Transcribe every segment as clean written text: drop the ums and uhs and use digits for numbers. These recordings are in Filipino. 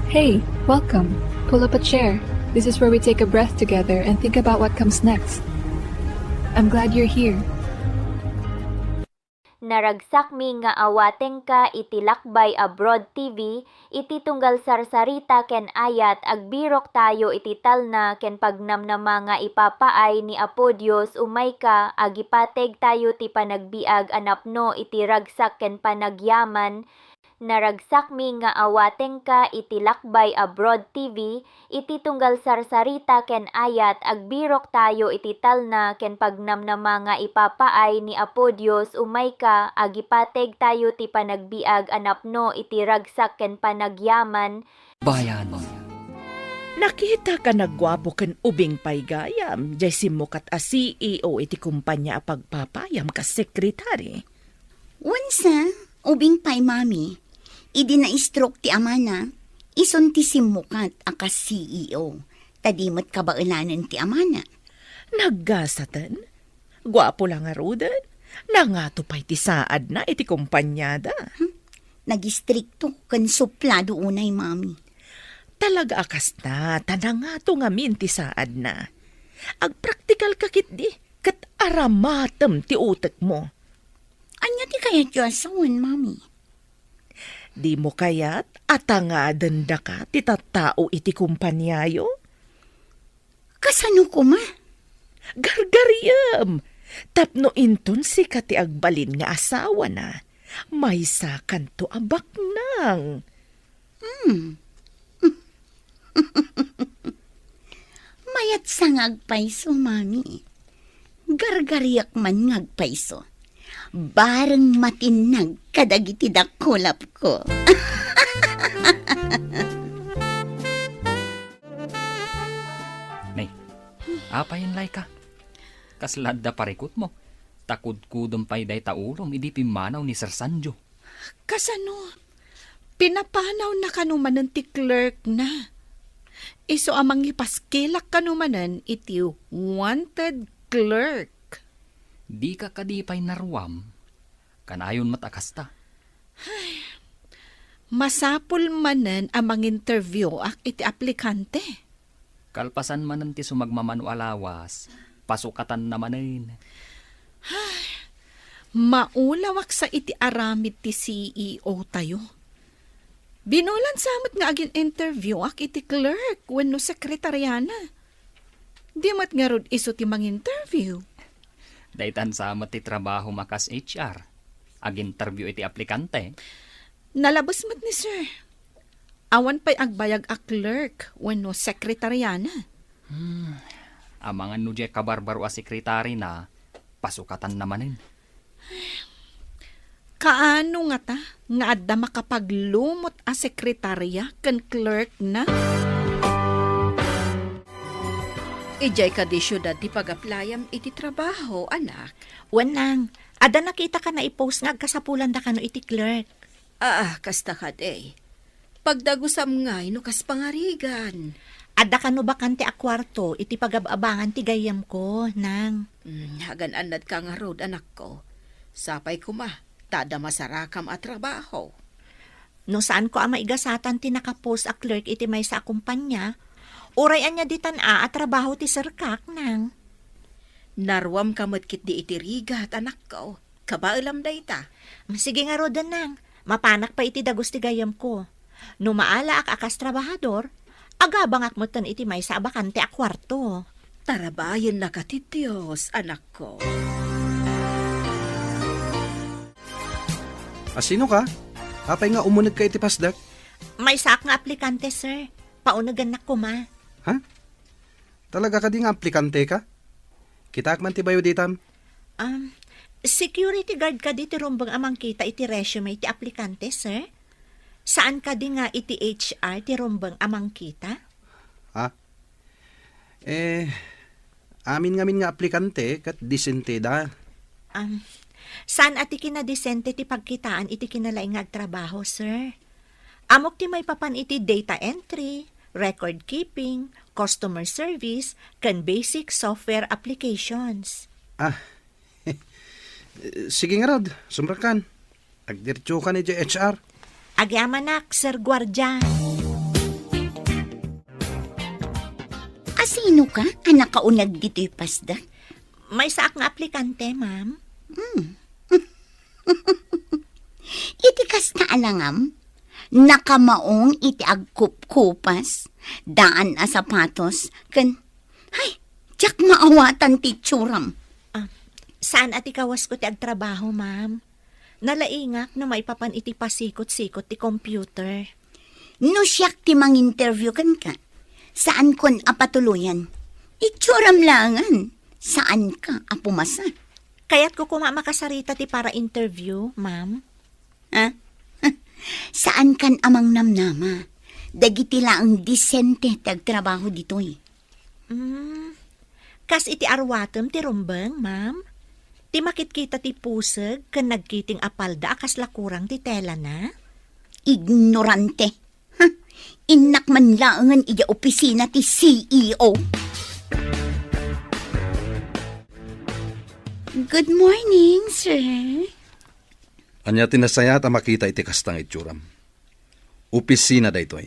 Hey, welcome. Pull up a chair. This is where we take a breath together and think about what comes next. I'm glad you're here. Naragsak mi nga awateng ka iti Lakbay Abroad TV, iti tunggal sarsarita ken ayat agbirok tayo iti talna ken pagnamnama nga ipapaay ni Apo Dios umay ka agipateg tayo ti panagbiag anapno iti ragsak ken panagyaman. Naragsak mi nga awateng ka iti Lakbay Abroad TV, iti tunggal sarsarita ken ayat agbirok tayo iti talna ken pagnamnama nga ipapaay ni Apo Dios umay ka agipateg tayo ti panagbiag anapno iti ragsak ken panagyaman. Bayan. Nakita ka nagwapo ken ubing paygayam, jay simukat a CEO iti kumpanya a pagpapayam ka sekretary. Wansa, ubing pay mami, idi na stroke ti amana, ison ti simukat akas CEO, tadimot kabaulanan ti amana. Naggasatan? Gwapo lang nga rudan. Nangato pa'y ti saad na iti kumpanyada. Nagistrikto kan suplado unay mami. Talaga akas na, tanangato nga min ti saad na. Agpraktikal kakit di, kat aramatem ti utek mo. Anya ti kaya Diyoson, mami? Di mo kayat atangadan da ka ti tattao iti kumpanyayo? Kasano ko ma? Gargariyam! Tapno inton si kati agbalin nga asawa na. May sakan to abak nang. Mayat sa ngagpaiso, mami. Gargariyak man ngagpaiso. Bareng matinag kadagiti dakulap ko. Nay, apayin lay ka. Kaslad da parikot mo. Takod-kudom pa'y day taulom, idi pimanaw ni Sir Sanjo. Kasano? Pinapanaw na kanumanan ti clerk na. Iso amang ipaskilak kanumanan iti wanted clerk. Di ka kadipay narwam. Kanayon matakasta. Masapul manan amang interview ak iti aplikante. Kalpasan man ti sumagmamano alawas, pasukatan namanin. Maulawak sa iti aramid ti CEO tayo. Binulan samot nga agin interview ak iti clerk wenno sekretaryana. Di mat nga rod iso ti mang interview. Daytan sa ti trabaho makas HR. Ag-interview iti aplikante. Nalabas mat ni sir. Awan pa'y agbayag a clerk wenno sekretaryana. Amangan no di kabarbaro a sekretary na, pasukatan namanin. Kaano nga ta? Nga adda makapaglumot a sekretarya ken clerk na? Ijay ka di syudad ti pag-aplayam iti trabaho, anak. Wanang, ada nakita ka na i-post nga kasapulan da ka no iti clerk. Kasta ka day. Pagdagusam ngay no kas pangarigan. Ada ka no bakante a kwarto iti pagababangan ti gayam ko, nang. Hagan anad ka nga road, anak ko. Sapay ko ma, tada masarakam at trabaho. No saan ko ama igasatan ti nakapost a clerk iti may sa kumpanya, urayan niya ditan at trabaho ti serkak, nang. Narwam kamot kit di iti rigat, anak ko. Kabailam day ta. Sige nga rodan, nang. Mapanak pa iti dagos ti gayam ko. No maala ak akas trabahador, agabang akmutan iti may sa bakante a kwarto. Tarabayan na ka ti Diyos, anak ko. Sino ka? Apay nga umunag ka iti pasdak? May sak nga aplikante, sir. Paunagan na ko, ma. Ha? Talaga ka di nga aplikante ka? Kita man ti bayo ditam? Security guard ka di ti rumbang amang kita iti resume ti aplikante, sir? Saan ka di nga iti HR ti rumbang amang kita? Amin nga aplikante kat disente da. Saan ati kinadisente ti pagkitaan iti kinalaing agtrabaho, sir? Amok ti may papan iti data entry, record keeping, customer service, kan basic software applications. Sige nga rod, sumrakan. Agdirtyo ka ni HR. Agyamanak, Sir Guardia. Kasino ka? Anak kaunag dito'y pasdak. May saak nga aplikante, ma'am. Iti kas na alangam, nakamaong iti agkup-kupas, daan a sapatos, hay, tiyak maawatan ti tsuram. Saan ati kawas ko ti agtrabaho, ma'am? Nalaingak na may papan iti pasikot-sikot ti computer. No siyak ti mang-interview kan ka, saan kon apatuluyan? Itsuram langan, saan ka apumasa? Kaya't ko makasarita ti para interview, ma'am. Ha? Saan kan amang namnama? Dagiti laang disente tagtrabaho ditoy. Kas iti arwatem ti rumbeng, ma'am. Ti makitkita ti puseg kan nagkiting apalda akas lakurang ti tela na. Ignorante. Inak man laangan iya opisina ti CEO. Good morning, sir. Anya tinasayat ang makita iti kastang itsuram. Opisina da ito'y.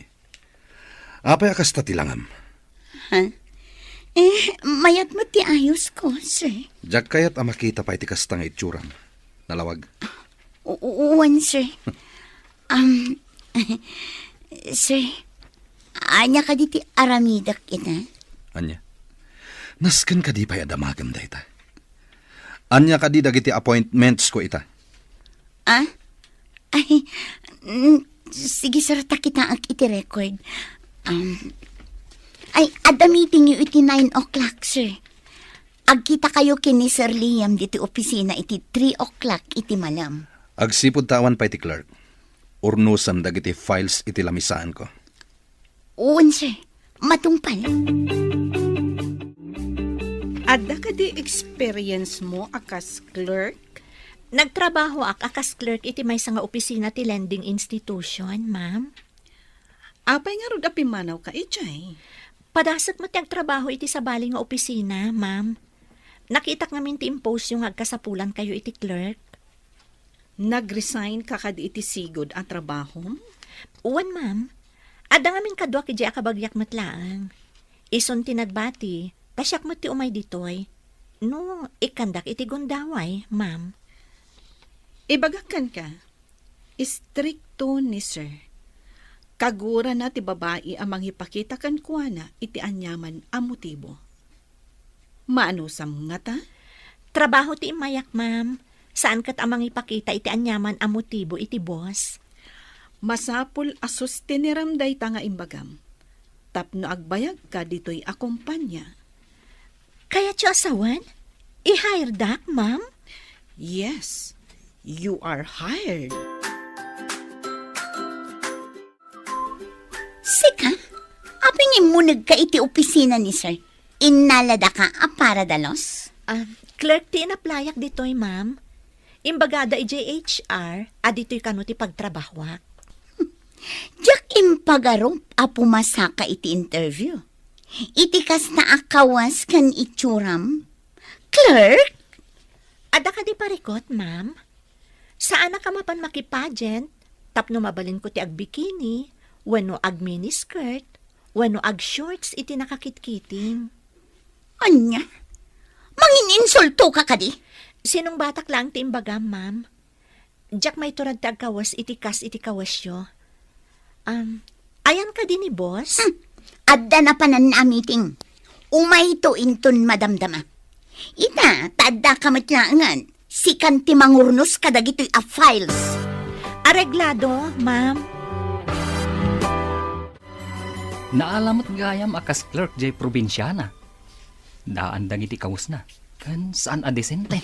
Apay akasta tilangam. Mayat mo ti ayos ko, sir. Diyak kayat ang makita pa iti kastang itsuram. Nalawag. Uwan, sir. Sir, anya ka di ti aramidak ina? Anya. Nasken ka di pa'y adamagam da ita. Anya ka di dagiti appointments ko ita. Ay, sige sir, takita ang iti record. Ay, ada meeting yu iti 9 o'clock, sir. Agkita kayo kini Sir Liam diti opisina iti 3 o'clock iti malam. Agsipod tawan pa iti clerk. Urnusan dagiti files iti lamisaan ko. Uwan, sir. Matungpal. Adda ka di experience mo akas clerk? Nagtrabaho akas clerk iti may nga opisina ti lending institution, ma'am. Apay nga rod apimanaw ka ijay. Padasag mo ti agtrabaho iti sabali nga opisina, ma'am. Nakita ngamin ti impose yung agkasapulan kayo iti clerk. Nag-resign ka kadi iti sigod at trabaho? Uwan, ma'am. Ada ngamin kadwa ki akabagyak matlaang. Ison ti nagbati, pasyak mo ti umay ditoy. No, ikandak iti gundaway, ma'am. Ibagakan ka. Istrikto ni sir. Kagura na ti babae amang ipakita kan kuana iti anyaman a motibo. Maano sam nga ta? Trabaho ti imayak, ma'am. Saan kat amang ipakita iti anyaman a motibo iti boss? Masapul asus tiniramday ta nga imbagam. Tapno agbayag ka dito'y akumpanya. Kaya ti asawan? I-hire dak, ma'am? Yes, you are hired. Sika, apingin mo nagka iti opisina ni sir. Inalada ka para dalos? Clerk ti inaplayak dito'y, ma'am. Imbagada i-JHR, dito'y kano ti pagtrabahwak. Diyak impagarong apumasa ka iti interview. Itikas na akawas kan itsuram. Clerk? Ada ka di parikot, ma'am? Saan na ka mapan makipagent? Tapno mabalin ko ti agbikini, wano ag miniskirt, wano ag shorts iti nakakitkiting. Anya? Mangininsulto ka kadi? Sinong batak lang ti imbagam, ma'am? Diyak may turad ti agkawas iti kas iti kawasyo. Ayan ka din ni boss? Adda na panan na meeting. Umay ito inton madamdama. Ita, tadda ka matlangan. Sikan ti mangurnos kadagito'y a files. Areglado, ma'am. Naalamat gayam akas clerk jay probinsyana. Daan dagiti kawas na. Kan saan adesente?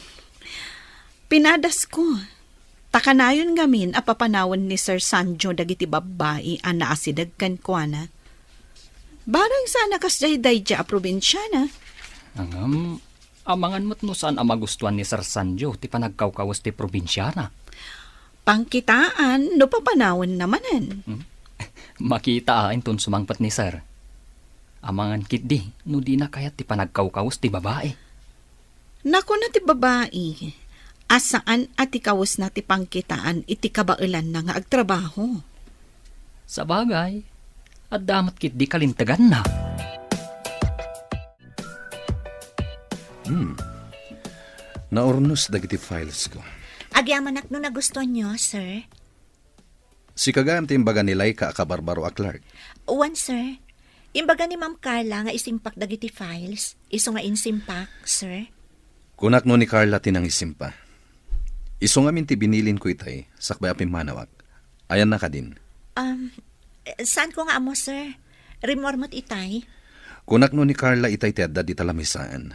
Pinadas ko. Takanayon ngamin apapanawan ni Sir Sanjo dagiti babae ang naasidag kan kuana. Barang sana kasday dayja a probinsyana. Amangan mo't no saan amagustuhan ni Sir Sanjo ti panagkawkawas ti probinsyana. Pangkitaan no papanawan namanan. Makita ton sumangpat ni Sir. Amangan kit di, no di na kayat ti panagkawkawas ti babae. Naku na ti babae. Asaan at ikawas na ti pangkitaan iti kabailan na nga agtrabaho. Sa bagay, at damat kit di kalintagan na. Naornos dagiti files ko. Agyamanak no nagustuhan nyo, sir. Si kagam ti imbaga ni Laika Kabarbaro a Clark. One, sir. Imbaga ni Ma'am Carla nga isimpak dagiti files. Iso nga insimpak, sir. Kunak no ni Carla tinang isimpa. Iso nga minti binilin ko itay, sakbay apim manawak. Ayan na ka din. Saan ko nga amo, sir? Rimormot itay. Kunak no ni Carla itay tedda di talamisaan.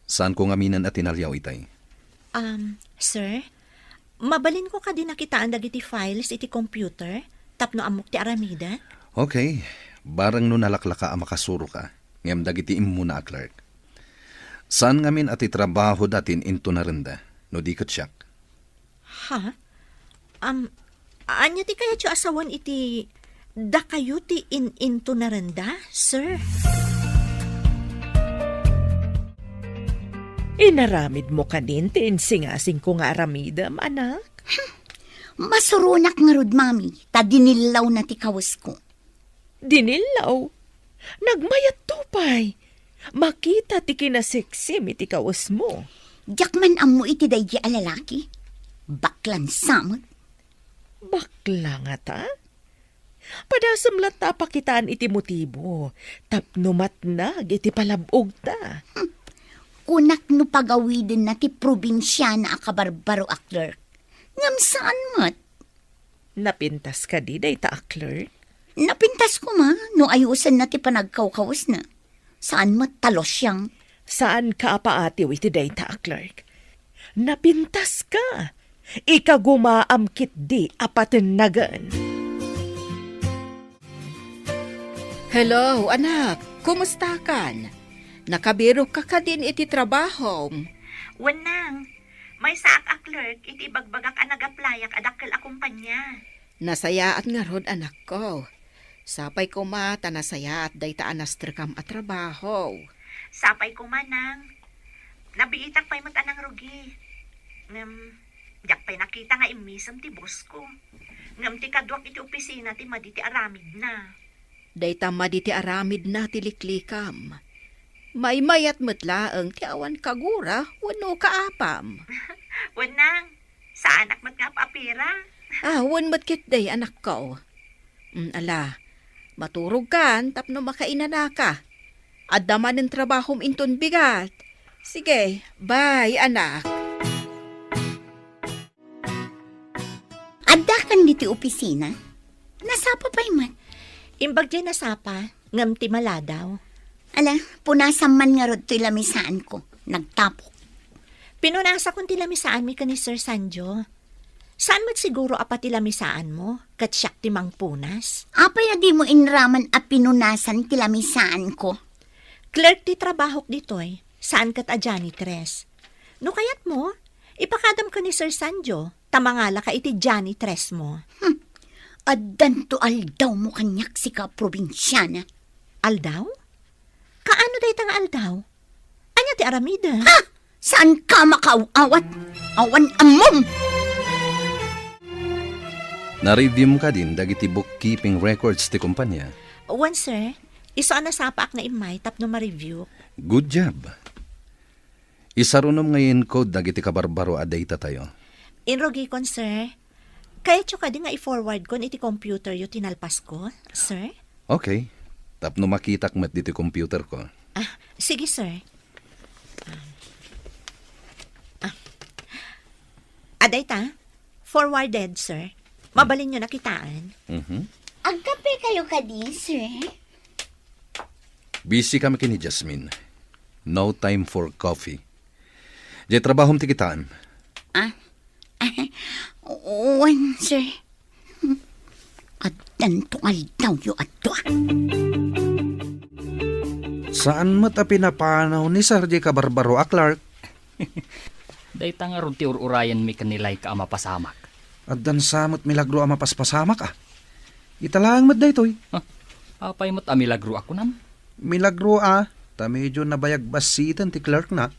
Saan ko nga minan at tinalyaw itay? Sir? Mabalin ko ka din nakitaan dagiti files iti computer, tapno amok ti aramida. Okay, barang no nalaklaka ang makasuro ka, ngem dagiti muna a Clark. Saan ngamin at itrabaho datin into na renda, no di katsyak? Ha? Anya ti kaya tiyo asawan iti da kayo ti into na renda, sir? Inaramid mo kanin ti insingasing ko nga aramidam, anak. Masurunak nga rod, mami. Ta dinilaw na ti kawas ko. Dinilaw. Nagmayat tupay. Makita ti kinasiksim iti kawas mo. Jakman amo iti daydi a lalaki. Baklan samot. Bakla nga ta? Padasam lang ta pakitaan iti motibo. Tapno matnag iti palabog ta. Kunak no pagawidin na ti probinsya na akabarbaro a Clark. Ngam saan mat? Napintas ka di day ta a clerk? Napintas ko ma, no ayusan na ti panagkawkawas na. Saan mat talos siyang? Saan ka apaatiw iti day ta a clerk? Napintas ka. Ikagumaamkit di apatin nagan. Hello, anak. Kumusta kan? Nakabiro ka din iti trabaho. Wanang, may saak a clerk iti bagbagak a nagaplayak adakkel a kumpanya. Nasayaat nga rod anak ko. Sapay ko mata nasayaat dayta anastrikam a trabaho. Sapay ko manang. Nabiitak pa'y matanang rugi. Yak pa'y nakita nga imisam ti boss ko. Ngam ti kadwak iti opisina ti maditi aramid na. Dayta maditi aramid na ti liklikam. May mayat matlaang ti awan kagura wano kaapam. Wanang, sa anak mat nga paapira. Wan matkit day anak ko. Ala, maturog kan tapno makainana ka. Addaman ng trabahom inton bigat. Sige, bye anak. Adda kan diti opisina? Nasapa pa'y mat? Imbag dyan nasapa, ngam ti maladaw. Ala, punasan man nga rod to'y lamisaan ko. Nagtapok. Pinunasa kong tilamisaan mi ka ni Sir Sanjo. Saan mo't siguro apa tilamisaan mo? Kat siyak ti mang punas? Apay di mo inraman a pinunasan tilamisaan ko. Clerk ti trabahok ditoy. Saan kat a janitress? No kayat mo, ipakadam ka ni Sir Sanjo. Tamangala ka iti janitress mo. Addan to aldaw mo kanyak si ka probinsyana. Aldaw? Kaano day tang aldaw? Anya ti aramida? Ha? Saan ka makaawat? Awan amom! Na-review mo ka din dagiti bookkeeping records ti kumpanya. One, sir. Iso na sapak na imay tapno ma-review. Good job. Isarunom ngayon ko dagiti kabarbaro a data tayo. Inrogi kon, sir. Kaya tso ka din nga i-forward kon iti computer yu tinalpas ko, sir? Okay. Tapno makitak met diti computer ko. Sige, sir. Aday ta? Forwarded, sir. Mabalin nyo nakitaan. Agkape kayo ka di, sir? Busy kami kini Jasmine. No time for coffee. Di trabahom ti kitaan. Wan, sir. Addan to aldaw yu adwa. Saan mo ta pinapanaw ni Sardi Kabarbaro a Clark? Dayta nga ron ti ururayan mi kanilay ka mapasamak. Addan samot milagro a mapaspasamak ah. Italang mat daytoy. Apay mo't amilagro ako nam. Milagro ah. Ta medyo nabayag basitan ti Clark na.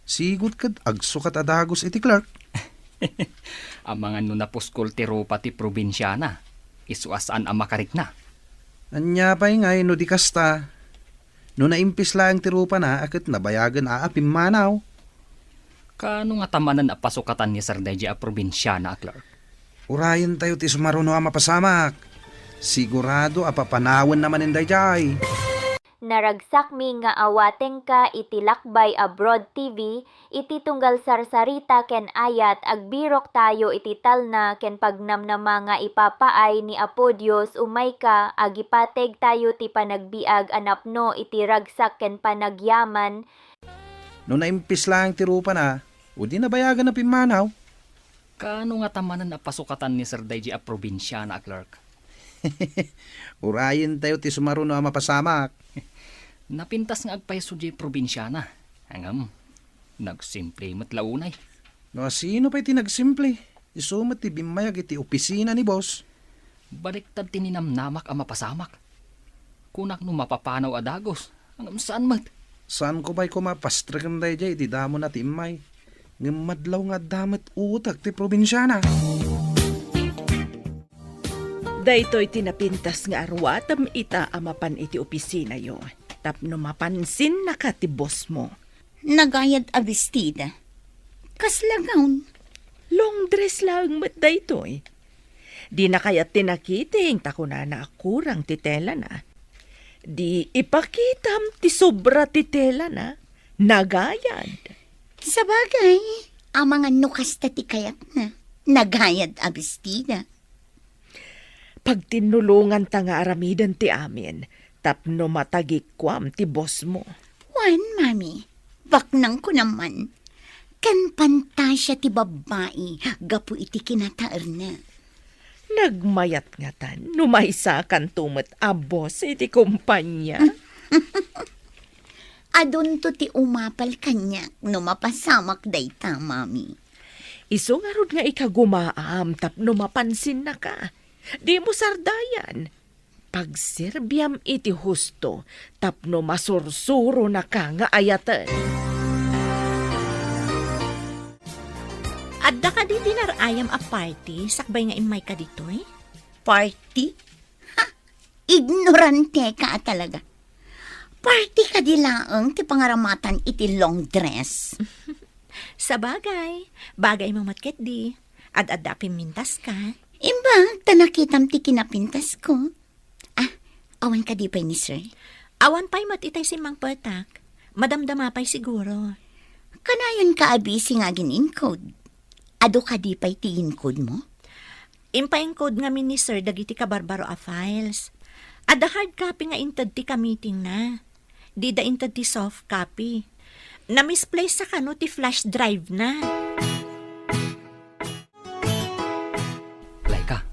Sigud kad agsukat adagos iti Clark. Ang mga nunapuskol ti ropa ti probinsyana. Isuasaan ang makarik na. Anya pa'y ngay no di kasta. No naimpis lang tirupa na, akit nabayagan aapim manaw. Kano nga tamanan a pasukatan ni Sir Deji a probinsyana, Clark? Urayan tayo ti sumaruno a mapasamak. Sigurado apapanawan naman inday jay. Naragsak mi nga awateng ka iti Lakbay Abroad TV, iti tunggal sarsarita ken ayat agbirok tayo iti talna ken pagnamnama nga ipapaay ni Apo Dios umay ka agipateg tayo ti panagbiag anapno iti ragsak ken panagyaman. No naimpis lang tirupa na, o di nabayagan na pimanaw. Kano nga tamanan a pasukatan ni Sir Deji a probinsyana, Clark? Urayan tayo ti sumaruno a mapasamak. Napintas nga agpaiso di probinsyana. Hangam, nagsimple matlaunay. No sino pa'y tinagsimple? Isumat ti bimayag iti opisina ni boss. Baliktad tininamnamak a mapasamak. Kunak no mapapanaw a dagos. Hangam saan mat? Saan ko ba'y kumapastragan day jay ti damo na ti imay? Ngamadlaw nga damat utak ti probinsyana. Daytoy tinapintas nga arwatam ita amapan iti opisina yo. Tapno mapansin na ka ti boss mo. Nagayad a bestida. Kaslagawn. Long dress lang mat daytoy. Di na kaya tinakiting takuna na akurang ti tela na. Di ipakitam ti sobra ti tela na. Nagayad. Sa bagay, ang mga nukas ta ti kayat na. Nagayad a bestida. Pag tinulungan ta nga aramidan ti amin, tapno matagikwam ti boss mo. Wan, mami. Baknang ko naman. Kan pantasya ti babae, gapu iti kinataar na. Nagmayat nga tan, numaysa kan tumet a boss iti kumpanya. Adun to ti umapal kanya, no mapasamak dayta, mami. Iso nga rod nga ikagumaam, tapno mapansin na ka. Di mo sardayan. Pagserbiam iti husto, tapno masursuro na ka nga ayatan. Adda ka di dinarayam a party, sakbay nga imay ka ditoy? Party? Ha? Ignorante ka talaga. Party ka di laang ti pangaramatan iti long dress. Sa bagay mo matket di. Ad-adda pimintas ka. Imba, tanakitam ti kinapintas ko. Awan ka di pa ni sir? Awan pa'y matitay si Mang Patak. Madamdama pa'y siguro. Kanayon ka abisi nga gin-encode. Ado ka di pa'y ti-encode mo? Impa-encode nga ni sir dagiti ka barbaro a files. Ada hard copy nga intad ti ka meeting na. Di da intad ti soft copy. Na-misplace sa kano ti flash drive na. Laika,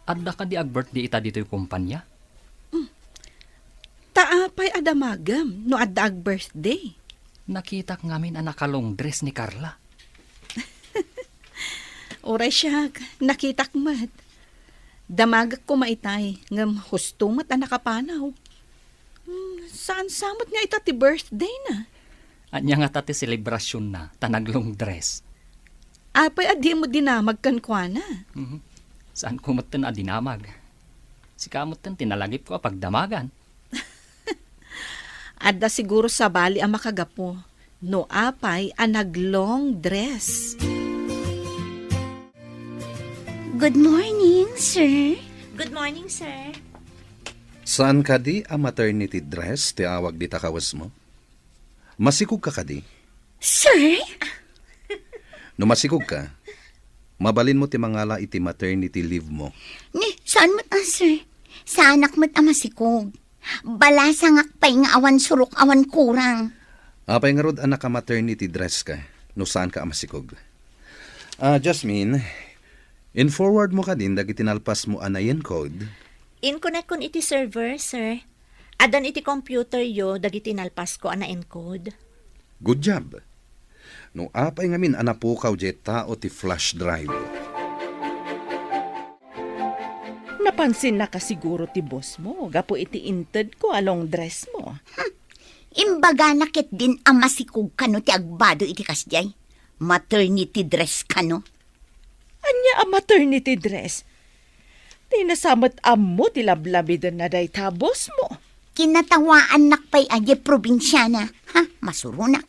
adda ka di ag-birthday ita dito yung kumpanya? Taapay adamagam no adda ag birthday. Nakita k ngamin ang nakalong dress ni Carla. Oray siya, nakitak mat. Damagak ko maitay, ngam husto mat ang nakapanaw. Saan samot nga ita ti birthday na? Anya nga tati selebrasyon na, tanaglong dress. Apay adi mo dinamag kankwana. Saan kumatan adinamag? Si kamutan tinalagip ko pagdamagan. Adda siguro sa bali ang makagapo. No apay ang naglong dress. Good morning, sir. Good morning, sir. Saan ka di a maternity dress ti awag di takawas mo? Masikog ka di? Sir? No masikog ka, mabalin mo ti mangala iti maternity leave mo. Ni, saan mo't sir? Sa anak mo't masikog. Balasangak pa'y nga awan surok awan kurang. Apay nga rod anak ka maternity dress ka, no saan ka amasikog. Jasmine, in-forward mo ka din dagiti tinalpas mo anayin code. In-connect kun iti server, sir. Adan iti computer yo, dagiti nalpas ko ana encode. Good job. No apay nga min anapukaw jet tao ti flash drive. Napansin na ka siguro ti boss mo, gapo iti inted ko along dress mo. Imbaga nakit din ang masikog kano ti agbado iti kasjay. Maternity dress kano. Anya ang maternity dress? Tinasamat amo ti lablabidan na day ta boss mo. Kinatawaan nakpay aje probinsyana. Ha, masurunak.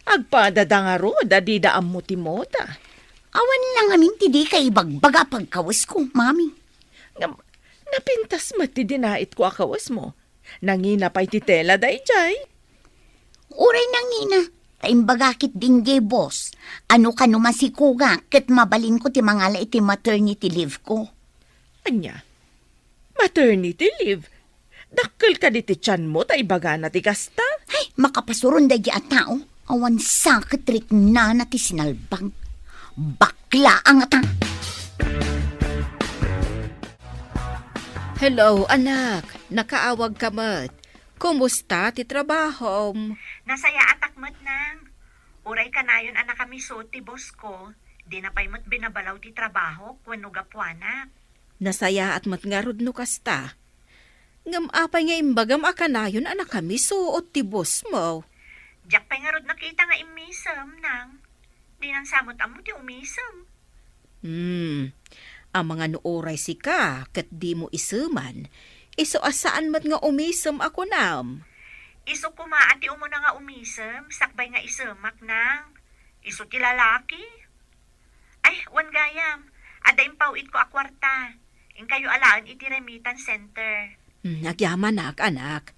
Agpadada nga ro, dadi daam mo timota. Awan lang amin ti di kay bagbaga pagkawas ko, mami. Napintas mati dinait ko akawas mo. Nangina pa'y titela day jay. Uray nang nina, taimbagakit din jay boss. Ano ka naman si Kuga, ket mabalin ko ti mangala iti maternity leave ko. Anya, maternity leave. Dakkel ka di ti tiyan mo, taibaga na ti kasta. Ay, makapasuron day at tao. Awan sakit rik na ti sinalbang. Bakla ang atang. Hello, anak. Nakaawag ka mat. Kumusta ti trabaho? Nasaya atak mo't nang. Uray ka na yun anak kami so ti boss ko. Di na pa'y mo't binabalaw ti trabaho kung gapuanak. Nasaya at matngarod no kasta. Ngam apay nga imbagam akanayon anak kami suot ti boss mo. Diyak pa'y nga rod nakita nga imisam nang. Di nang samot amo ti umisam. Ang mga nuoray si ka, kat di mo isuman. Iso asaan mat nga umisam ako nam. Iso kumaati umo na nga umisam, sakbay nga isamak nang. Iso ti lalaki. Ay, wan gayam. Ada impawit ko akwarta. In kayo alaan iti remittance center. Nagyaman anak.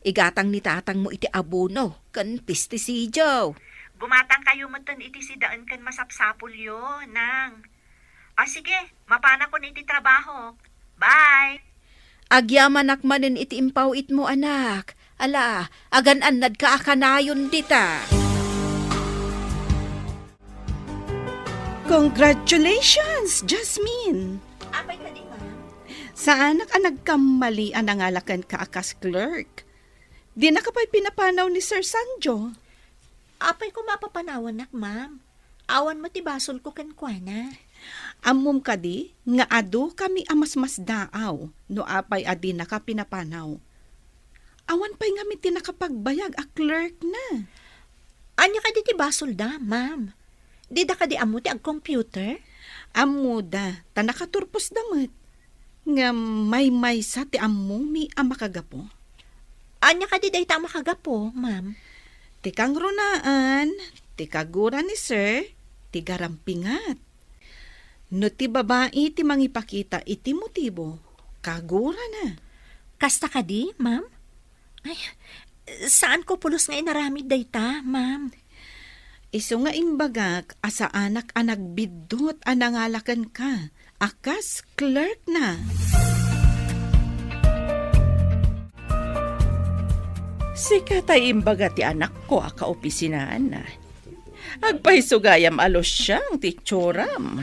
Igatang ni tatang mo iti abuno, kan pesticidio. Gumatang kayo matan iti si daan kan masapsapul yo, nang. Sige, mapana ko na iti trabaho. Bye! Agyaman akmanin iti impawit mo anak. Ala, agan-anad ka akanayon dita. Congratulations, Jasmine! Apay ka di, ma'am. Sa anak ang nagkamalian ang alakan ka akas clerk. Di na ka pa'y pinapanaw ni Sir Sanjo. Apay ko mapapanawan nak, ma'am. Awan mo ti basol ko kankwana. Amom ka di, nga ado kami amas-mas daaw, no apay adi na ka pinapanaw. Awan pa'y nga miti nakapagbayag a clerk na. Anya ka di ti basol da, ma'am. Di da ka di amo ti ag computer? Amuda, ta nakaturpos damat. Nga may sa ti amumi ang makagapo. Anya ka di day ta makagapo, ma'am. Ti kang runaan, ti kagura ni Sir, ti garampingat. No ti babae ti mangipakita iti motibo, kagura na. Kasta ka di, ma'am? Ay, saan ko pulos nga inaramid day ta, ma'am? Iso nga imbagak, asa anak ang nagbidot anangalakan ka. Akas clerk na. Sika tay imbaga ti anak ko aka opisinaan na. Agpaisugayam alos siyang ti tsuram.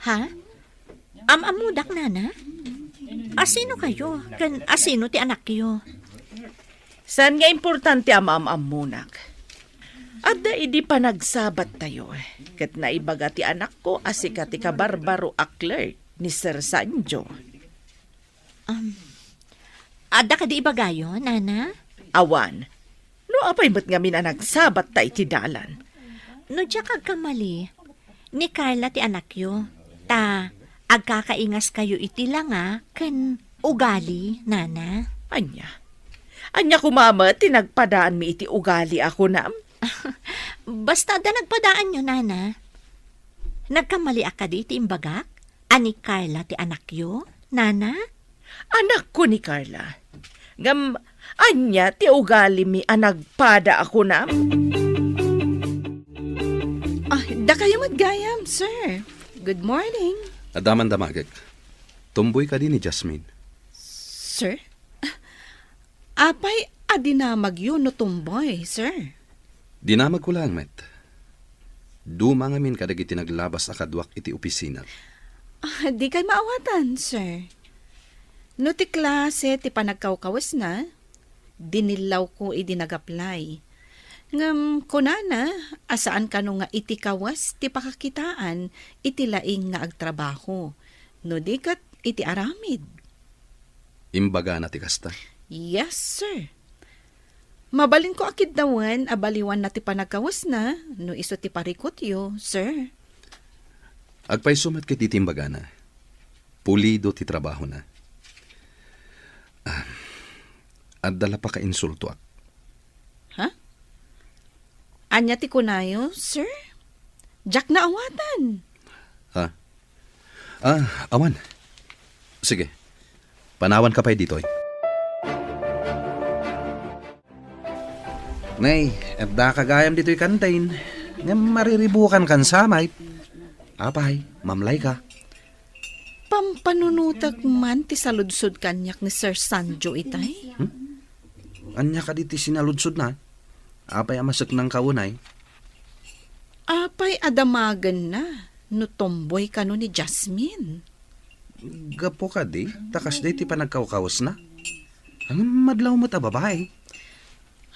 Ha? Amudak, nana? Asino kayo? Kan asino ti anak yo? San nga importante amamunak? Adda idi pa nagsabat tayo. Kat naibaga ti anak ko asika ti kabarbaro a clerk ni Sir Sanjo. Ada ka di ibagayo, nana? Awan, no apay ba't nga mina nagsabat ta iti dalan? No diya kagkamali, ni Carla ti anak yo. Ta, agkakaingas kayo iti lang kan ugali, nana. Anya kumama, tinagpadaan mi iti ugali ako nam. Basta da nagpadaan nyo, nana. Nagkamali ka di iti imbagak? Ani Carla ti anak yo, nana? Anak ko ni Carla. Anya ti ugali mi anagpada ako nam. Da kayo maggayam, sir. Good morning. Adaman damagek. Tumboy ka din ni Jasmine. Sir? Apay, adi na magyo no tumboy, sir. Dinamag ko lang, met. Dumangamin kadagiti naglabas akadwak iti opisina. Di kay maawatan, sir. No ti klase ti panagkawkawas na, dinilaw ko idi nag-apply. Ngam kunana, asaan ka no nga iti kawas ti pakakitaan, iti laing nga agtrabaho. No di kat iti aramid. Imbaga na ti kasta. Yes, sir. Mabalin ko akid dawan, abaliwan na ti panagkawas na, no iso ti parikot yo, sir. Agpay sumat kit iti imbaga na. Pulido ti trabaho na. at dala pa ka insulto ak. Anya ti kunayo, sir? Jack na awatan. Awan. Sige, panawan ka pa dito. Nay, da kagayam dito'y kantain. Nga mariribukan kan samay. Apay, mamlay ka. Pampanunutag man ti saludsod kanyak ni Sir Sanjo itay. Anya ka diti sinaludsod na. Apay amasak ng kaunay. Apay adamagan na. No tomboy ka no ni Jasmine. Gapo ka di, takas di ti panagkawkawas na. Ang madlaw mo ta babae.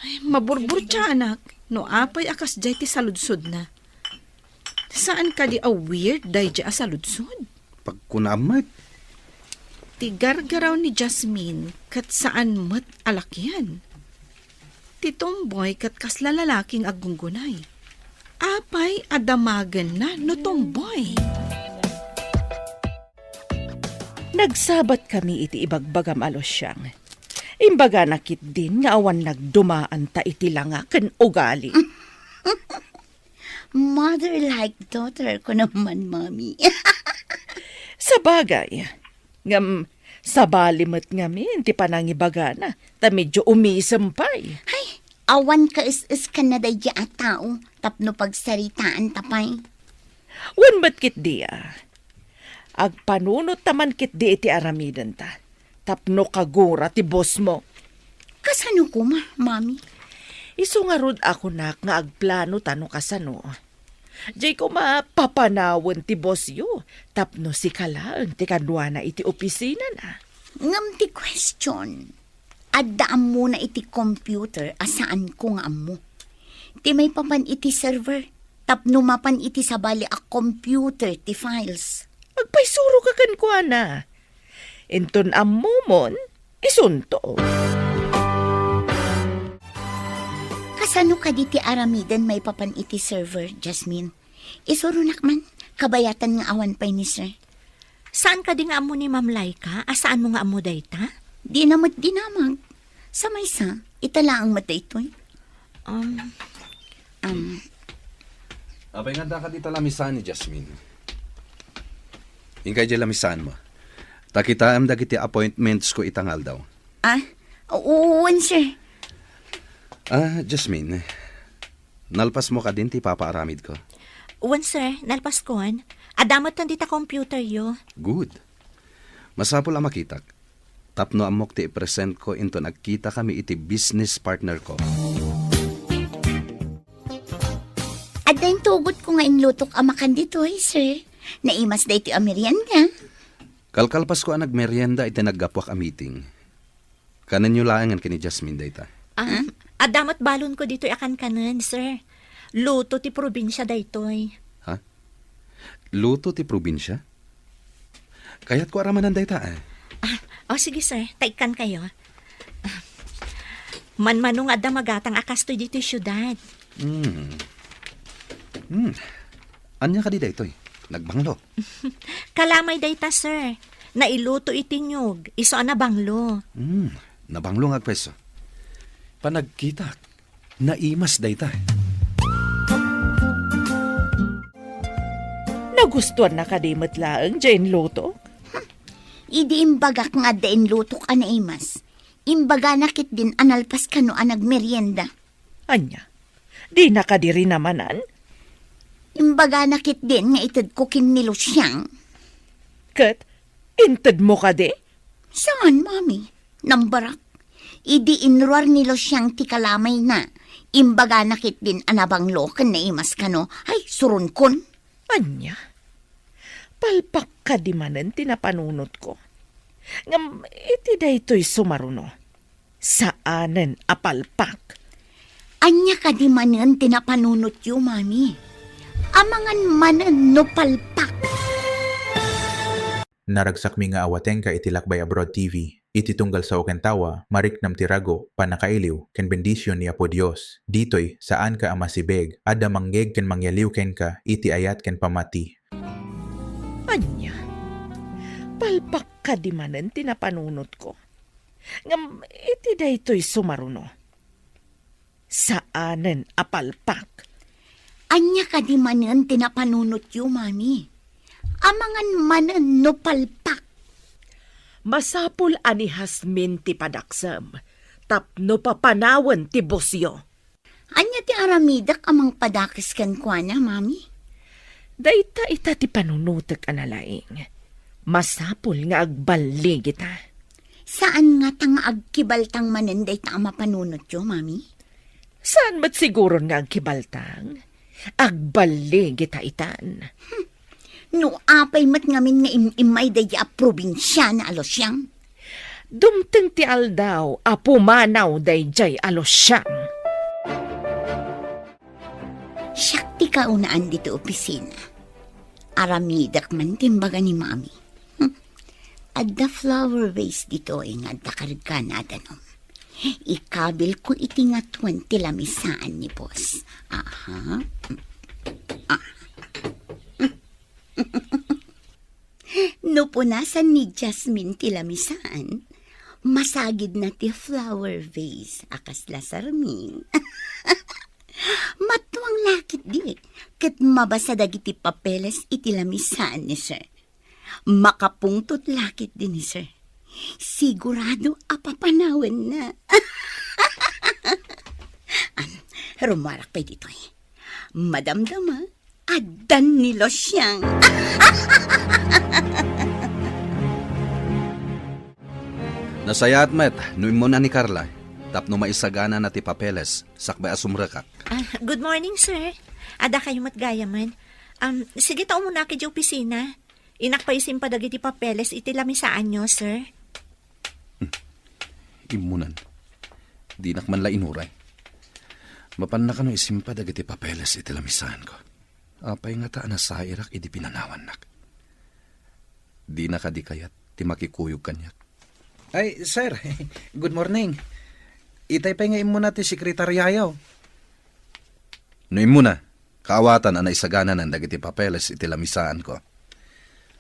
Ay, maburbur siya anak. No apay akas jay ti saludsod na. Saan ka di a weird day jay a saludsod? Pagkunamat. Ti gargaraw ni Jasmine kat saan mat alakyan. Ti tomboy kat kasla lalaking agunggunay. Apay adamagan na no tomboy. Nagsabat kami iti ibagbagam alosyang. Imbaga nakit din nga awan nagdumaan ta iti langa ken ugali. Mother like daughter ko naman, Mami. Sa bagay, ngam sabalimat ngamin ti panangibaga na ta medyo umisampay. Ay, awan ka is ka na day a tao. Tapno pagsaritaan tapay. Wan ba't kit diya? Agpanunot taman kit di iti aramidan ta. Tapno kagura ti boss mo. Kasano ko, Mami? Isungarod ako nak nga agplano tano kasano. Jay ko mapapanawan ti boss yo. Tapno si kalaan ti kadwana iti opisina na. Ngam ti question. Addaam mo na iti computer asaan ko nga mo. Ti may papan iti server. Tapno mapan iti sabali a computer ti files. Magpaisuro ka kan ko na. Inton amumon, isunto. Kasano ka di ti aramiden may papan iti server, Jasmine? Isurunak man, kabayatan nga awan pay ni sir. Saan ka di nga amo ni Ma'am Laika? Asaan mo nga amo dayta? Di namat dinamag. Sa maysa, itala ang matay ito'y. Apay nga da ka dito lamisan ni Jasmine. Ingkay di lamisan mo. Takitaam dagiti appointments ko itangal daw. Oo, sir. Jasmine, nalpas mo ka din ti papaaramid ko. Uwan, sir, nalpaskon. Adamot tan dita computer yo. Good. Masapol ang makitak. Tapno amok ti i-present ko into nagkita kami iti business partner ko. Adayin tugot ko nga inlutok amakan dito, sir. Naimas da ito amerienda. Kalkalpas ko ang nagmerienda iti naggapwak a meeting. Kanan nyo laangan kini Jasmine dayta. Adamot balon ko dito akan kanan, sir. Luto ti probinsya daytoy. Ha? Luto ti probinsya? Kaya't ko aramanan dayta Sige, sir. Taikan kayo. Manmanong adda magatang akastoy dito syudad. Anya ka di daytoy? Nagbanglo. Kalamay dayta, sir. Nailuto itinyog. Iso na banglo. Nabanglo nga peso. Panagkita. Naimas dayta. Nagustuhan na kadimot laang Jane Loto. Idi imbagak nga dain lutok a naimas. Imbaga nakit din analpas kano a nagmerienda. Anya, di nakadiri namanan. Imbaga nakit din nga itad ko kinilo siyang. Kat, inted mo ka di? Saan, Mami? Nambarak. Idi inruar nilo siyang ti kalamay na. Imbaga nakit din anabanglo kan naimas kano. Ay, surun kon. Anya, palpak ka di manan tinapanunot ko. Ngam, iti daytoy sumaruno. Saanen apalpak? Anya ka di manan tinapanunot yu, Mami. Amangan manan no palpak. Naragsak mi nga awaten ka itilakbay abroad TV. Iti tunggal sa Okentawa, mariknam tirago, panakailiw, ken bendisyon ni Apo Dios. Ditoy, saan ka amasibeg, ada manggeg ken mangyaliw ken ka, iti ayat ken pamati. Anya, palpak ka di manan tinapanunot ko. Ngam, iti daytoy sumaruno. Saanen apalpak? Anya ka di manen tinapanunot yu, mami. Amangan manen no palpak. Masapul ani Hasmin ti padaksam. Tapno papanawan ti bosyo. Anya ti aramidak amang padakis kan kwa na, mami. Dayta ita ti panunutek analaing. Masapul nga agbalig ita. Saan nga tang agkibaltang manen day ta mapanunot yu, mami? Saan ba't siguro nga agkibaltang? Agbalig ita itan. No apay mat ngamin nga imay day a probinsya na alosyang. Dumteng ti aldaw, apumanaw day jay alosyang. Siyak ti kaunaan dito opisina. Aramidak man timbaga ni mami. At the flower vase dito ay nga dakarga na danom. Ikabil ko iti nga 20 lamisaan ni boss. Aha. No punasan ni Jasmine ti lamisaan, masagid na ti flower vase akas lasarming. Matuang lakit di, kat mabasa dagiti papeles iti lamisaan ni sir. Makapungtot lakit din ni sir. Sigurado apapanawan na. Rumarak pa dito eh. Madamdama, adan ni Losyang. Nasayat met, nuim mo na ni Carla. Tapno maisagana na ti papeles, sakbay asumrakak. Good morning, sir. Ada kayo matgaya man. Sige tao muna kay opisina. Inakpaisin pa dagiti papeles iti lamisaan nyo, sir. Imunan. Di nakman la inuray. Mapan na kano isimpa dagiti papeles iti lamisaan ko. Apay nga taan na sa irak idi pinanawan nak. Di nakadikayat ti makikuyog kanyak. Ay, sir. Good morning. Itay pa nga imo na ti sekretaryayaw. No imo na, kaawatan ang naisagana ng dagiti papeles iti lamisaan ko.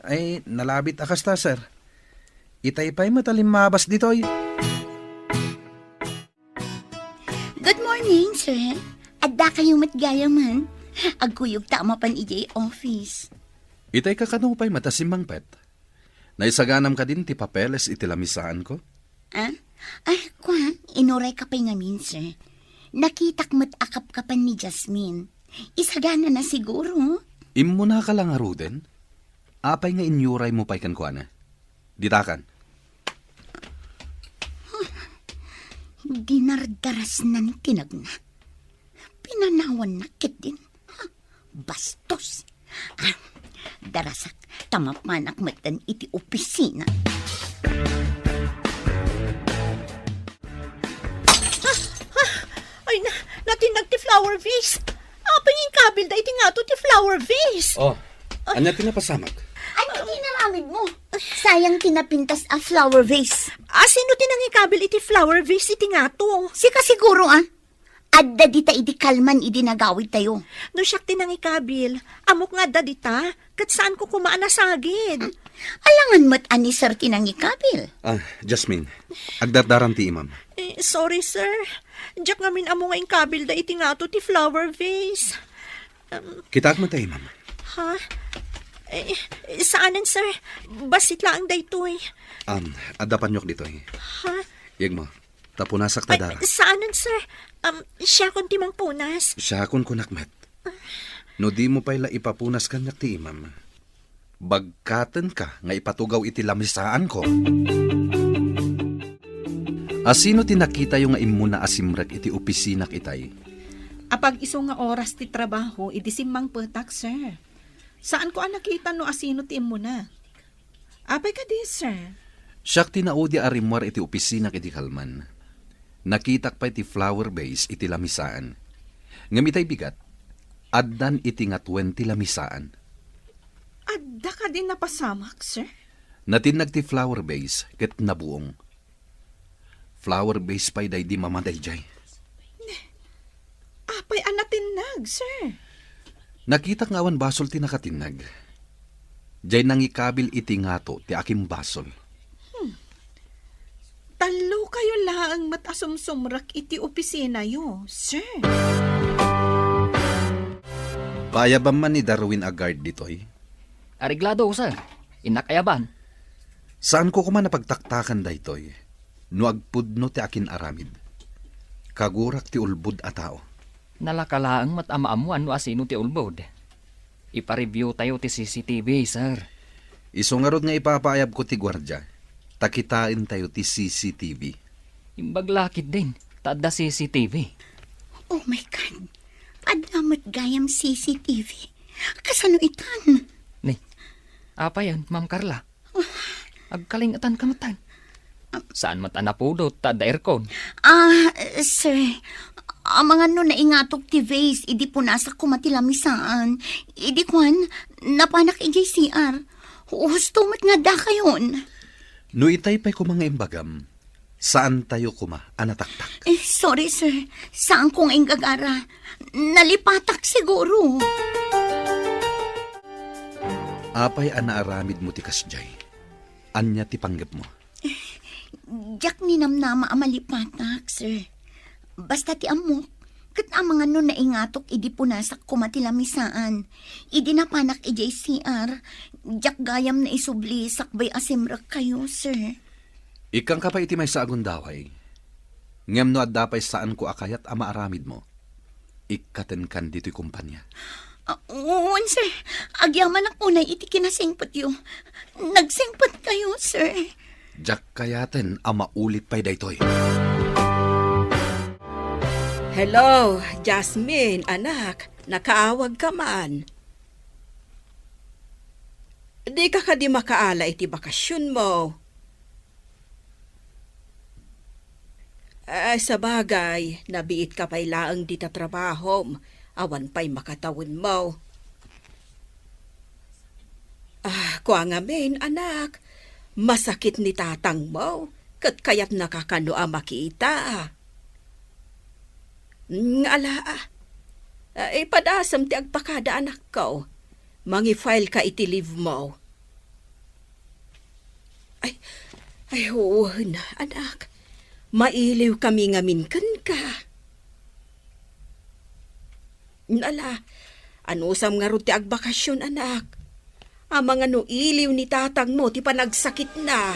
Ay, nalabit akas ta, sir. Itay pa'y matalimabas ditoy. Good morning, sir. Adda kayo matgaya man. Agkuyog ta mapan ijay office. Itay kakanupay matasimang pet. Naisaganam ka din ti papeles iti lamisaan ko. Ay, kwa, inuray ka pa ngamin, sir. Nakitak mat akap ka pa ni Jasmine. Isagana na siguro. Imo na ka lang aruden. Apay nga inyuray mo pa'y kankwana. Ditakan. Dinardaras na ni tinagna. Pinanawan na kit din. Bastos. Darasak, tamapanak matan iti opisina. Ay, natinag ti flower vase. Apay yung kabil da iti nga to ti flower vase. Oh, anya tinapasamak? Ano tinaramid mo? Sayang tinapintas a flower vase. Sino tinangikabil iti flower vase iti nga to? Sika siguro Adda dita idi kalman idi nagawid tayo. No siyak tinangikabil, amok nga da dita, kat saan ko kumaan nasagid. Alangan mo't ani sir tinangikabil. Jasmine, agdardaram ti imam. Sorry sir, diyak ngamin amo nga ingkabil da iti nga to ti flower vase. Kitak mo tayo, imam. Ha? Saanan sir? Basit lang day to eh. Adapan nyok dito eh. Ha? Yag mo, tapunasak tadara. Saanan sir? Siya kon timang punas. Siya kon kunakmet. No di mo pa'y la ipapunas kanyak ti imam. Bagkatan ka nga ipatugaw iti lamisaan ko. Asino tinakita yung nga imuna asimrek iti opisinak itay? Apag iso nga oras ti trabaho, idisimang petak, sir. Saan ko nakita no asino ti imo na? Apay ka di, sir. Siyak tinaudi arimwar iti opisinak iti kalman. Nakitak pa iti flower vase iti lamisaan. Ngamitay bigat, addan iti nga 20 lamisaan. Adda ka din napasamak, sir? Natinag ti flower vase ket nabuong. Flower vase pa'y day di mamaday jay. Apay anatinag, sir. Nakita nga awan basol ti nakatinag. Jay nangikabil iti ngato ti akim basol. Talo lang matasumsumrak iti opisina yo, sir. Payaban man ni Darwin Agard ditoy. Ariglado, sir. Inakayaban. Saan ko kuman napagtaktakan daytoy? No agpudno ti akin aramid. Kagurak ti ulbud a tao. Nalakalaang matamaamuan no asino ti ulbod. Ipa-review tayo ti CCTV, sir. Isungarod nga ipapaayab ko ti gwardya. Takitain tayo ti CCTV. Imbaglakid din. Tada CCTV. Oh my God. Adamat gayam CCTV. Kasano itan? Ni, apa yan, Ma'am Carla? Agkalingatan ka matan. Saan mata napudot, tada aircon? Sir, ang mga na ingatok ti vase, idi po nasa kumatilamisaan. Idi kwan, napanak i-JCR. Hustumat nga da kayon. No itay pa'y ko mga imbagam. Saan tayo kuma, anataktak? Sorry sir, saan kong ingagara? Nalipatak siguro. Apay anaaramid mo ti kasjay. Anya ti panggap mo? Diyak ni namnama ang malipatak, sir. Basta ti amok, kat ang mga na ingatok idi punasak kumatilamisaan. Idi napanak i-JCR, diyak gayam na isubli sakbay asimrak kayo, sir. Ikang ka pa iti may saagon daway. Ngem no adapay saan ko akayat ama aramid mo. Ikaten kan dito'y kumpanya. Oo, sir. Agyaman ako na iti kinasingpot yo. Nagsingpot kayo, sir. Jak kayaten ama ulit pa'y daytoy. Hello, Jasmine, anak. Nakaawag ka man. Di ka di makaala iti bakasyon mo. Sa bagay, nabiit ka pa'y laang di ta trabahom. Awan pa'y makatawin mo. Kuha nga men, anak. Masakit ni tatang mo. Kat kaya't nakakano ang makita. Ala, ipadasam ti agpakada anak ko. Mangi-file ka iti leave mo. Ay, oo na, anak. Mailiw kami nga minkan ka. Ala, anusam nga ro ti agbakasyon, anak. Amang ano iliw ni tatang mo, ti panagsakit na.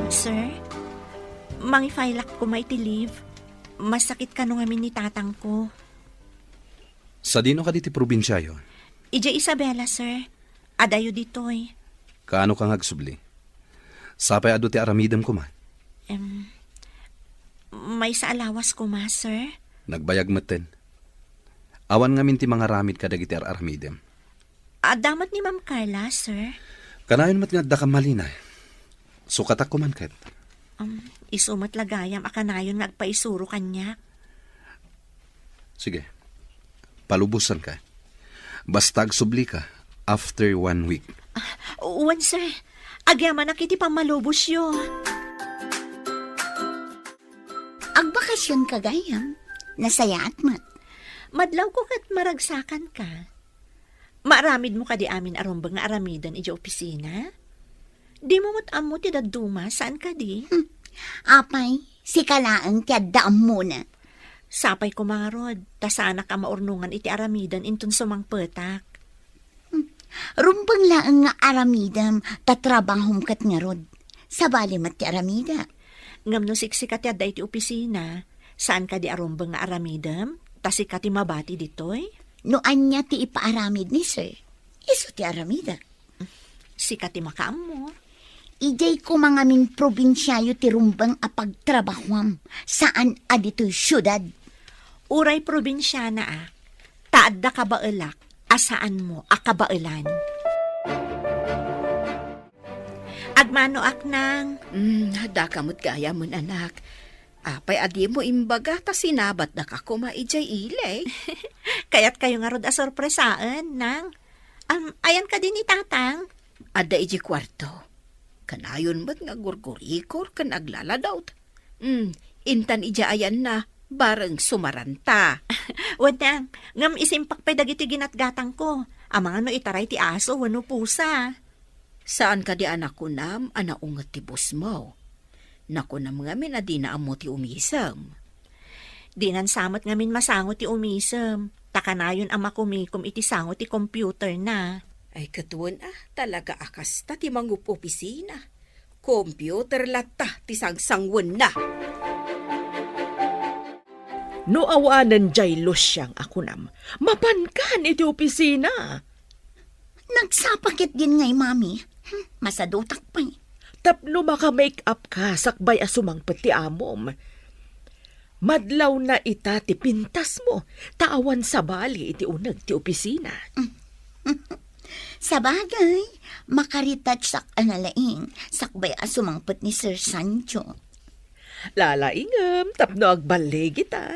Sir, mangi-file ko may ti leave. Masakit ka nung amin ni tatang ko. Sa dino ka diti probinsya yo? Ija Isabela, sir. Adayo ditoy. Kaano kang hagsubli? Sapay ado ti aramidam ko man. May sa alawas ko ma, sir. Nagbayag maten. Awan nga minti mga ramid ka dagiti aramidam. Damat ni Ma'am Carla, sir. Kanayon mat nga da ka malina. Sukatak ko man ket. Isumat lagayam akanayon nagpaisuro kanya. Sige. Palubusan ka. Basta agsubli ka after 1 week. Uwan, sir. Agyaman na kiti pamalubos yo. Agbakasyon ka gayam. Nasaya at mat. Madlaw ko kat maragsakan ka. Maaramid mo ka di amin arumbang nga aramidan ija opisina? Di mo matamo ti daduma, saan ka di? Apay, si kalaang tiaddaam muna. Sapay ko mga rod, tasana ka maurnungan iti aramidan intun sumang petak. Rumbang laang nga aramidam, tatrabahom kat nga rod. Sabali mat ti aramida. Ngam no siksikat yadda iti opisina, saan ka di arumbang nga aramidam? Tasi ka ti mabati ditoy? No anya ti ipaaramid ni sir, iso ti aramida. Sikat ti makaam mo. Ijay ko mga min probinsyayo ti rumbang apagtrabahwam, saan adito'y syudad. Uray probinsyana taadda ka baelak, asaan mo akabaelan. Agmano aknang. Da kamot gaya mon anak. Apay adi mo imbaga ta sinabat na ka kumaijay ilay. Kaya't kayo nga rod asorpresaan, nang. Ayan ka din ni tatang. Ada iji kwarto. Kanayon ba't nga gurgurikor kan aglaladaw. Intan ija ayan na, bareng sumaranta. Wadang, ngam isimpak pa dagiti ginatgatang ko. Amang ano itaray ti aso, wano pusa. Saan ka di anak ko nam, anaungat ti bus mo? Naku na mga min, adi na amo ti umisam. Di nan samot ngamin masangot ti umisem. Takanayon ama kumikom iti sangot ti computer na. Ay katuan talaga akas ta ti mangup opisina. Computer lata ti sangsangwan na. No awanan jay losyang ako nam, mapankan iti opisina. Nagsapakit din ngay, mami. Masadutak pa eh. Tapno maka-make-up ka, sakbay asumang pati amom. Madlaw na ita ti pintas mo, taawan sa bali iti unag ti opisina. Sa bagay, makaritouch sak analaing, sakbay asumangpet ni Sir Sancho. Lalaingam, tapno agbalay kita.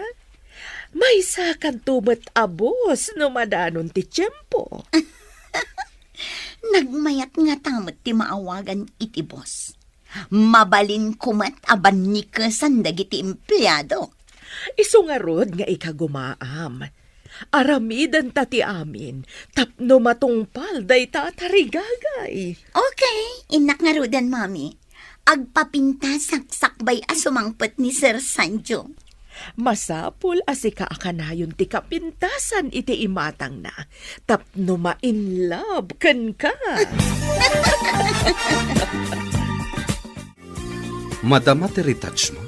May sakan tumat abos no madanon ti tiyempo. Nagmayat nga tamot ti maawagan iti boss. Mabalin kumat aban ni kesan dagiti empleyado. Iso nga rod nga ikagumaam. Aramidan ta ti amin, tapno matungpal day tatarigagay. Okay, inak nga rodan, mami. Agpapintasak sakbay asumangpet ni Sir Sancho. Masapul asika akanayon ti kapintasan iti imatang na, tapno ma-in love ken ka. Madama ti retouch mo?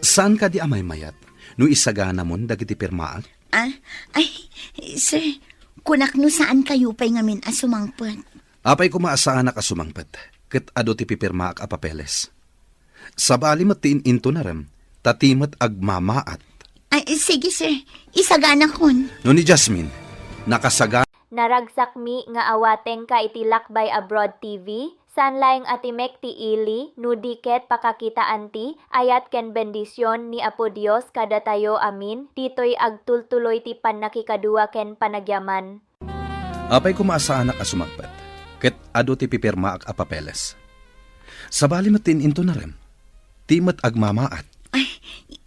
Saan ka di amay mayat? No isagana mon dagiti pirmaan? Sir, kunak no saan kayo pa'y ngamin asumangpet? Apay kumaasaan na kasumangpet, ket ado ti pipirma ak apapeles. Sabali matiin into na rem, tatimat agmamaat. Sige sir, isagana kon. No ni Jasmine, nakasaga Naragsak mi nga awateng ka iti Lakbay Abroad TV, sanlaing atimek ti ili, nudiket pakakitaan ti, ayat ken bendisyon ni Apo Dios kada tayo amin, titoy agtultuloy ti panakikadua ken panagyaman. apay kumaasaan na kasumangpet, ket ado ti pipirma ak apapeles. Sabali matin into na rem, timat agmamaat.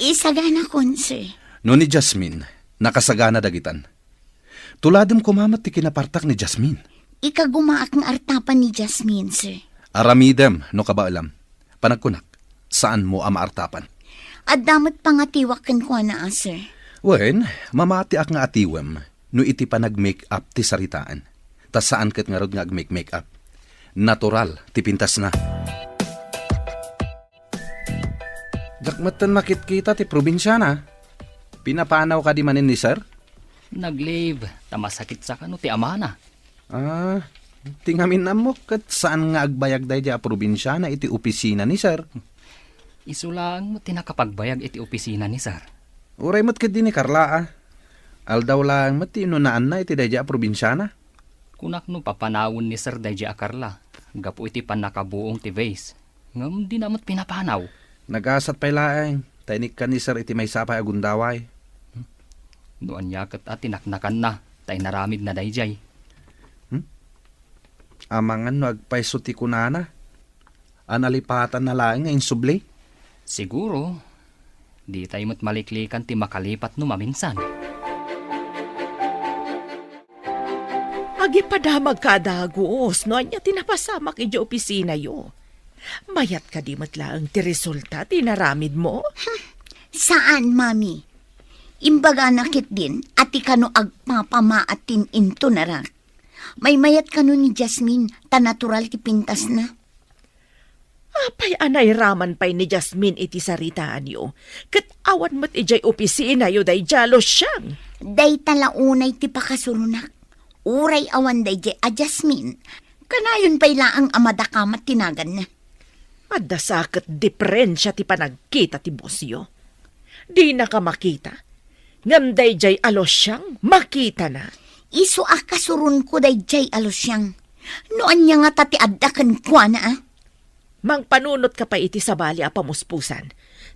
Isagana kon sir. No ni Jasmine, nakasagana dagitan. Tuladem kumamat ti kinapartak ni Jasmine. Ikagumaak ng artapan ni Jasmine, sir. Aramidem, no kabaalam. Panagkunak, saan mo ama artapan? At damat pangatiwak kan ko na, sir. Wen, mamati ak nga atiwem, no iti pa nag-make up ti saritaan. Tas saan ket nga rod nga ag-make up? Natural, ti pintas na. Dakmatan makit kita ti probinsya na. Pinapanaw ka di manin ni sir? Nag-leave, tamasakit sa kano ti amana. Tingamin na mo kat saan nga agbayag day di a probinsya na iti opisina ni sir? Isu lang mo tinakapagbayag iti opisina ni sir. Uray mo't kat din ni Carla Aldaw lang mo't tinunaan na iti day di a probinsya na. Kunak no papanawon ni sir day di a Carla. Gapo iti panakabuong ti vase. Ngam di namot pinapanaw. Nagasat pa'y laeng. Tainik ka ni sir iti may sapay agundaway. Doan yakat at tinaknakan na. Tay naramid na dayjay. Amangan no agpaiso ti kunana. Analipatan na laeng nga insubli. Siguro, di tayo mo't maliklikan ti makalipat no maminsan. Agi padamag kadagos, no anya tinapasamak iti opisina yo. Mayat ka di matlaang ti resulta tinaramid mo? Saan, mami? Imbaga nakit din at ikano agpapamaatin into na ra. May mayat kano ni Jasmine, ta natural ti pintas na. Apay anay raman pay ni Jasmine iti saritaan yo. Kat awan mat ijay opisina yo day jalo siyang. Day talaunay ti pakasurunak. Uray awan day jay a Jasmine. Kanayon pay laang amadakamat tinagan na. Adda sakit diferensya ti panagkita ti bosyo. Di na ka makita. Ngam day jay alos siyang makita na. Iso kasurun ko day jay alosyang. Noan niya nga tati addakan kwa na Mang panunot ka pa iti sabali a pamuspusan.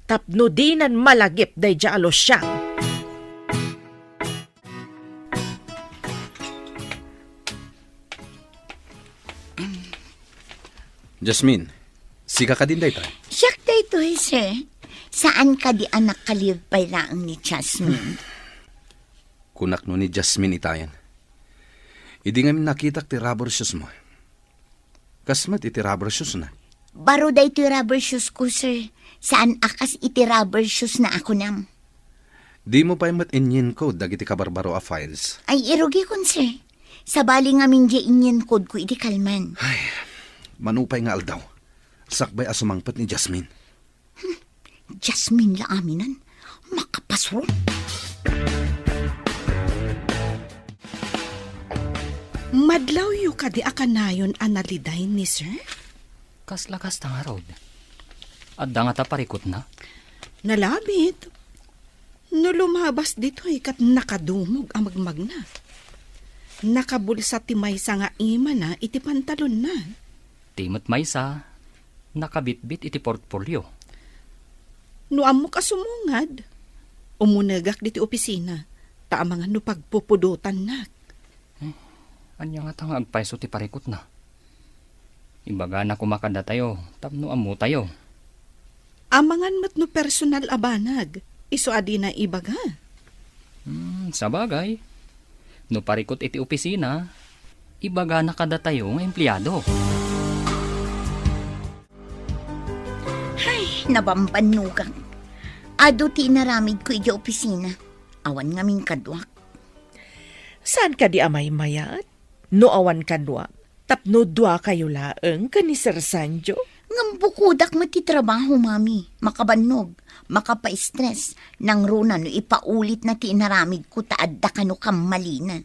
Tapno dinan malagip day jay alos siyang. Jasmine, sika ka din day ta? Siyak day to, sir. Saan ka di anak kaliw pay laang ni Jasmine? Kunak no ni Jasmine itayan. Idi nga nakita ti rubber shoes mo. Kasmat iti rubber shoes na. Baro da iti rubber shoes ko, sir. Saan akas iti rubber shoes na ako nam? Di mo pa'y matinyin ko dagiti kabarbaro a files. Ay, irugi kon, sir. Sabali nga min di inyen kod ko iti kalman. Manupay nga aldaw. Sakbay asumangpat ni Jasmine. Jasmine la aminan. Makapasro. Madlaw yu ka di akanayon analiday ni sir? Kas nga rod. Adda nga taparikot na. Nalabit. No lumabas dito kat nakadumog ang magmagna. Nakabulsa ti maysa nga ima na iti pantalon na. Timot maysa, nakabitbit iti portfolio. No amo ka sumungad. Umunagak diti opisina. Ta mga no pagpupudutan na. Anya nga tang agpaiso ti parikot na. Ibaga na kumakada tayo, tapno amo tayo. Amangan mat no personal abanag. Iso adi na ibaga. Sa bagay. No parikot iti opisina, ibaga na kada tayo nga empleyado. Ay, nabambanugang. Ado ti naramid ko iti opisina. Awan nga min kadwak. Saan ka di amay mayat? No awan kadwa. Tapno dwa kayo laeng ka ni Sir Sanjo? Ngambukudak mati trabaho, mami. Makabanog, makapa-stress. Nang runa no ipaulit na ti naramid ko taadda ka no kamalina.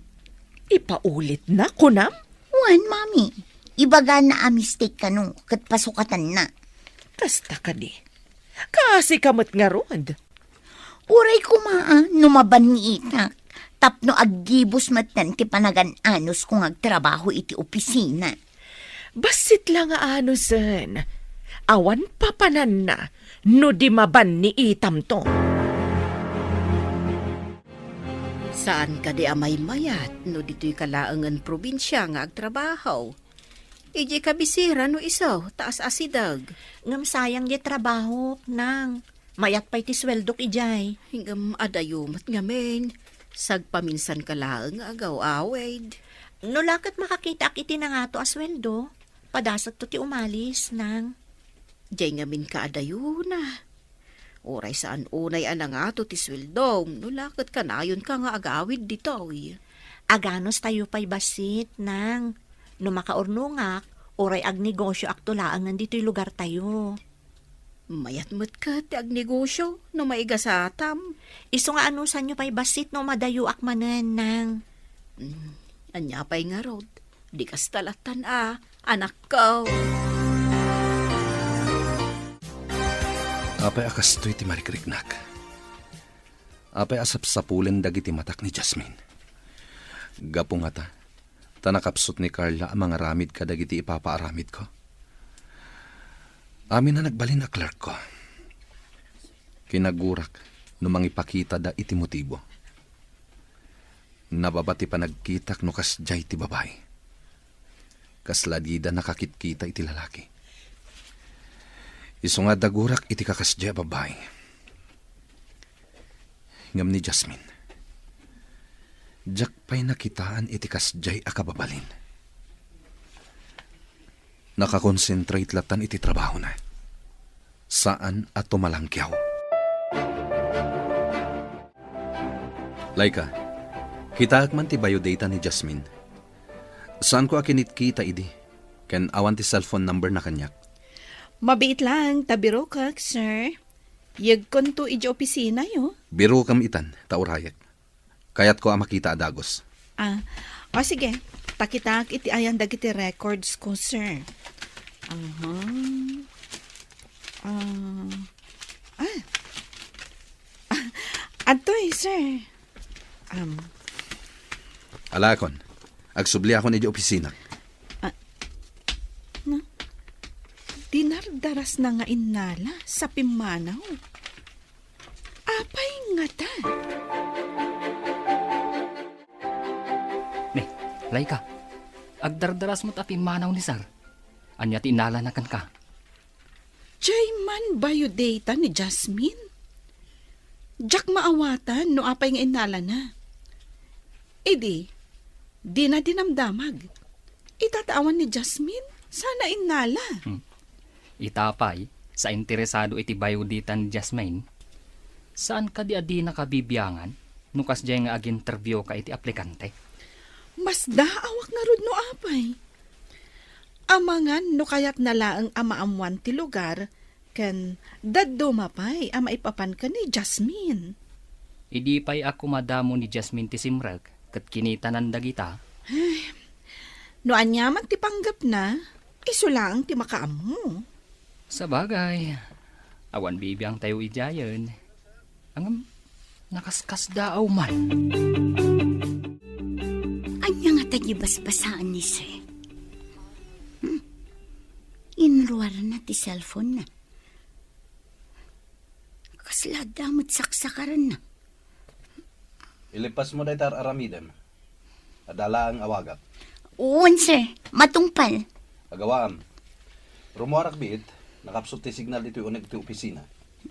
Ipaulit na, kunam? Wan, mami. Ibaga na a mistake ka no, kat pasukatan na. Kasta ka di. Kasi kamot nga rod. Uray kumaa, numaban ni itak. Tapno aggibos matan ti panagan-anos kung agtrabaho iti opisina. Basit lang nga ano, sen. Awan papanan na, no di maban ni itam to. Saan ka di amay mayat no dito'y kalaangan probinsya nga agtrabaho? Iji kabisira no isaw, taas asidag. Ngam sayang di trabaho, nang. Mayat pa'y ti sweldok ijay. Hingam adayumat ngamen. Sagpaminsan ka laang agaw awed. No lakat makakita ak iti na nga to asweldo. Padasag to ti umalis, nang. Diyay ngamin ka adayuna. Oray saan unay anang ato ti sweldong. No lakat ka na yun ka nga agawid dito. Aganos tayo pa'y basit, nang. No makaurnungak, oray ag negosyo ak tulaan nandito'y lugar tayo. Mayat mo't ka ti ag negosyo no maigasatam. Iso nga anusan nyo pa'y basit no madayo ak manen, nang. Anya pa'y nga rod. Di kas talatan anak ko. Apay akas to'y ti marikriknak. Apay asap-sapulen dagiti matak ni Jasmine. Gapo nga ta. Tanakapsot ni Carla ang mga ramid ka dagiti ipapaaramid ko. Amin na nagbalin na clerk ko. Kinagurak no mangipakita da iti motibo. Nababati pa nagkitak no kasjay ti babae. Kasladida nakakitkita iti lalaki. Iso nga dagurak iti kakasjay babae. Ngam ni Jasmine. Diyak pa'y nakitaan iti kasjay akababalin. Nakakonsentrate latan iti trabaho na. Saan at tumalangkyaw. Laika, kitaak man ti biodata ni Jasmine. Saan ko akinitkita idi? Ken awan ti cellphone number na kanyak. Mabiit lang, tabiro kak, sir. Yag konto iji opisina yo. Biro kam itan, taurayak. Kayat ko makita adagos. Sige. Takitak iti ayan dagiti records ko, sir. Antoy, sir. Alakon, agsubli ako ni di opisina. Dinardaras na nga inala sa pimanaw. Apay nga ta. Laika, agdardaras mo't api manaw ni Sar. Anya tinala na kan ka. Jayman biodata ni Jasmine. Jack maawatan no apay nga inala na. Di na dinamdamag. Itatawan ni Jasmine. Sana inala. Itapay, sa interesado iti bayuditan Jasmine, saan ka di adi nakabibiyangan, nukas jay nga ag-interview ka iti aplikante? Mas daawak nga rod no apay. Amangan no kayat nalaang amaamuan ti lugar, ken daddo mapay ama ipapan ka ni Jasmine. Idi pa'y ako madamo ni Jasmine ti simrag, kat kinita ng dagita. No anyaman ti panggap na, iso lang ti makaammo. Sa bagay, awan bibiyang tayo ijayon. Ang nakaskas daaw man. Anya nga tayo basbasaan ni sir. Inruwaran na ti cellphone na. Kasla damot saksakaran na. Ilipas mo daytar aramidem. Adala ang awagap. Uwan sir, matungpal. Agawaan. Rumuarak biit, nakapsot ti signal dito uneg ti opisina.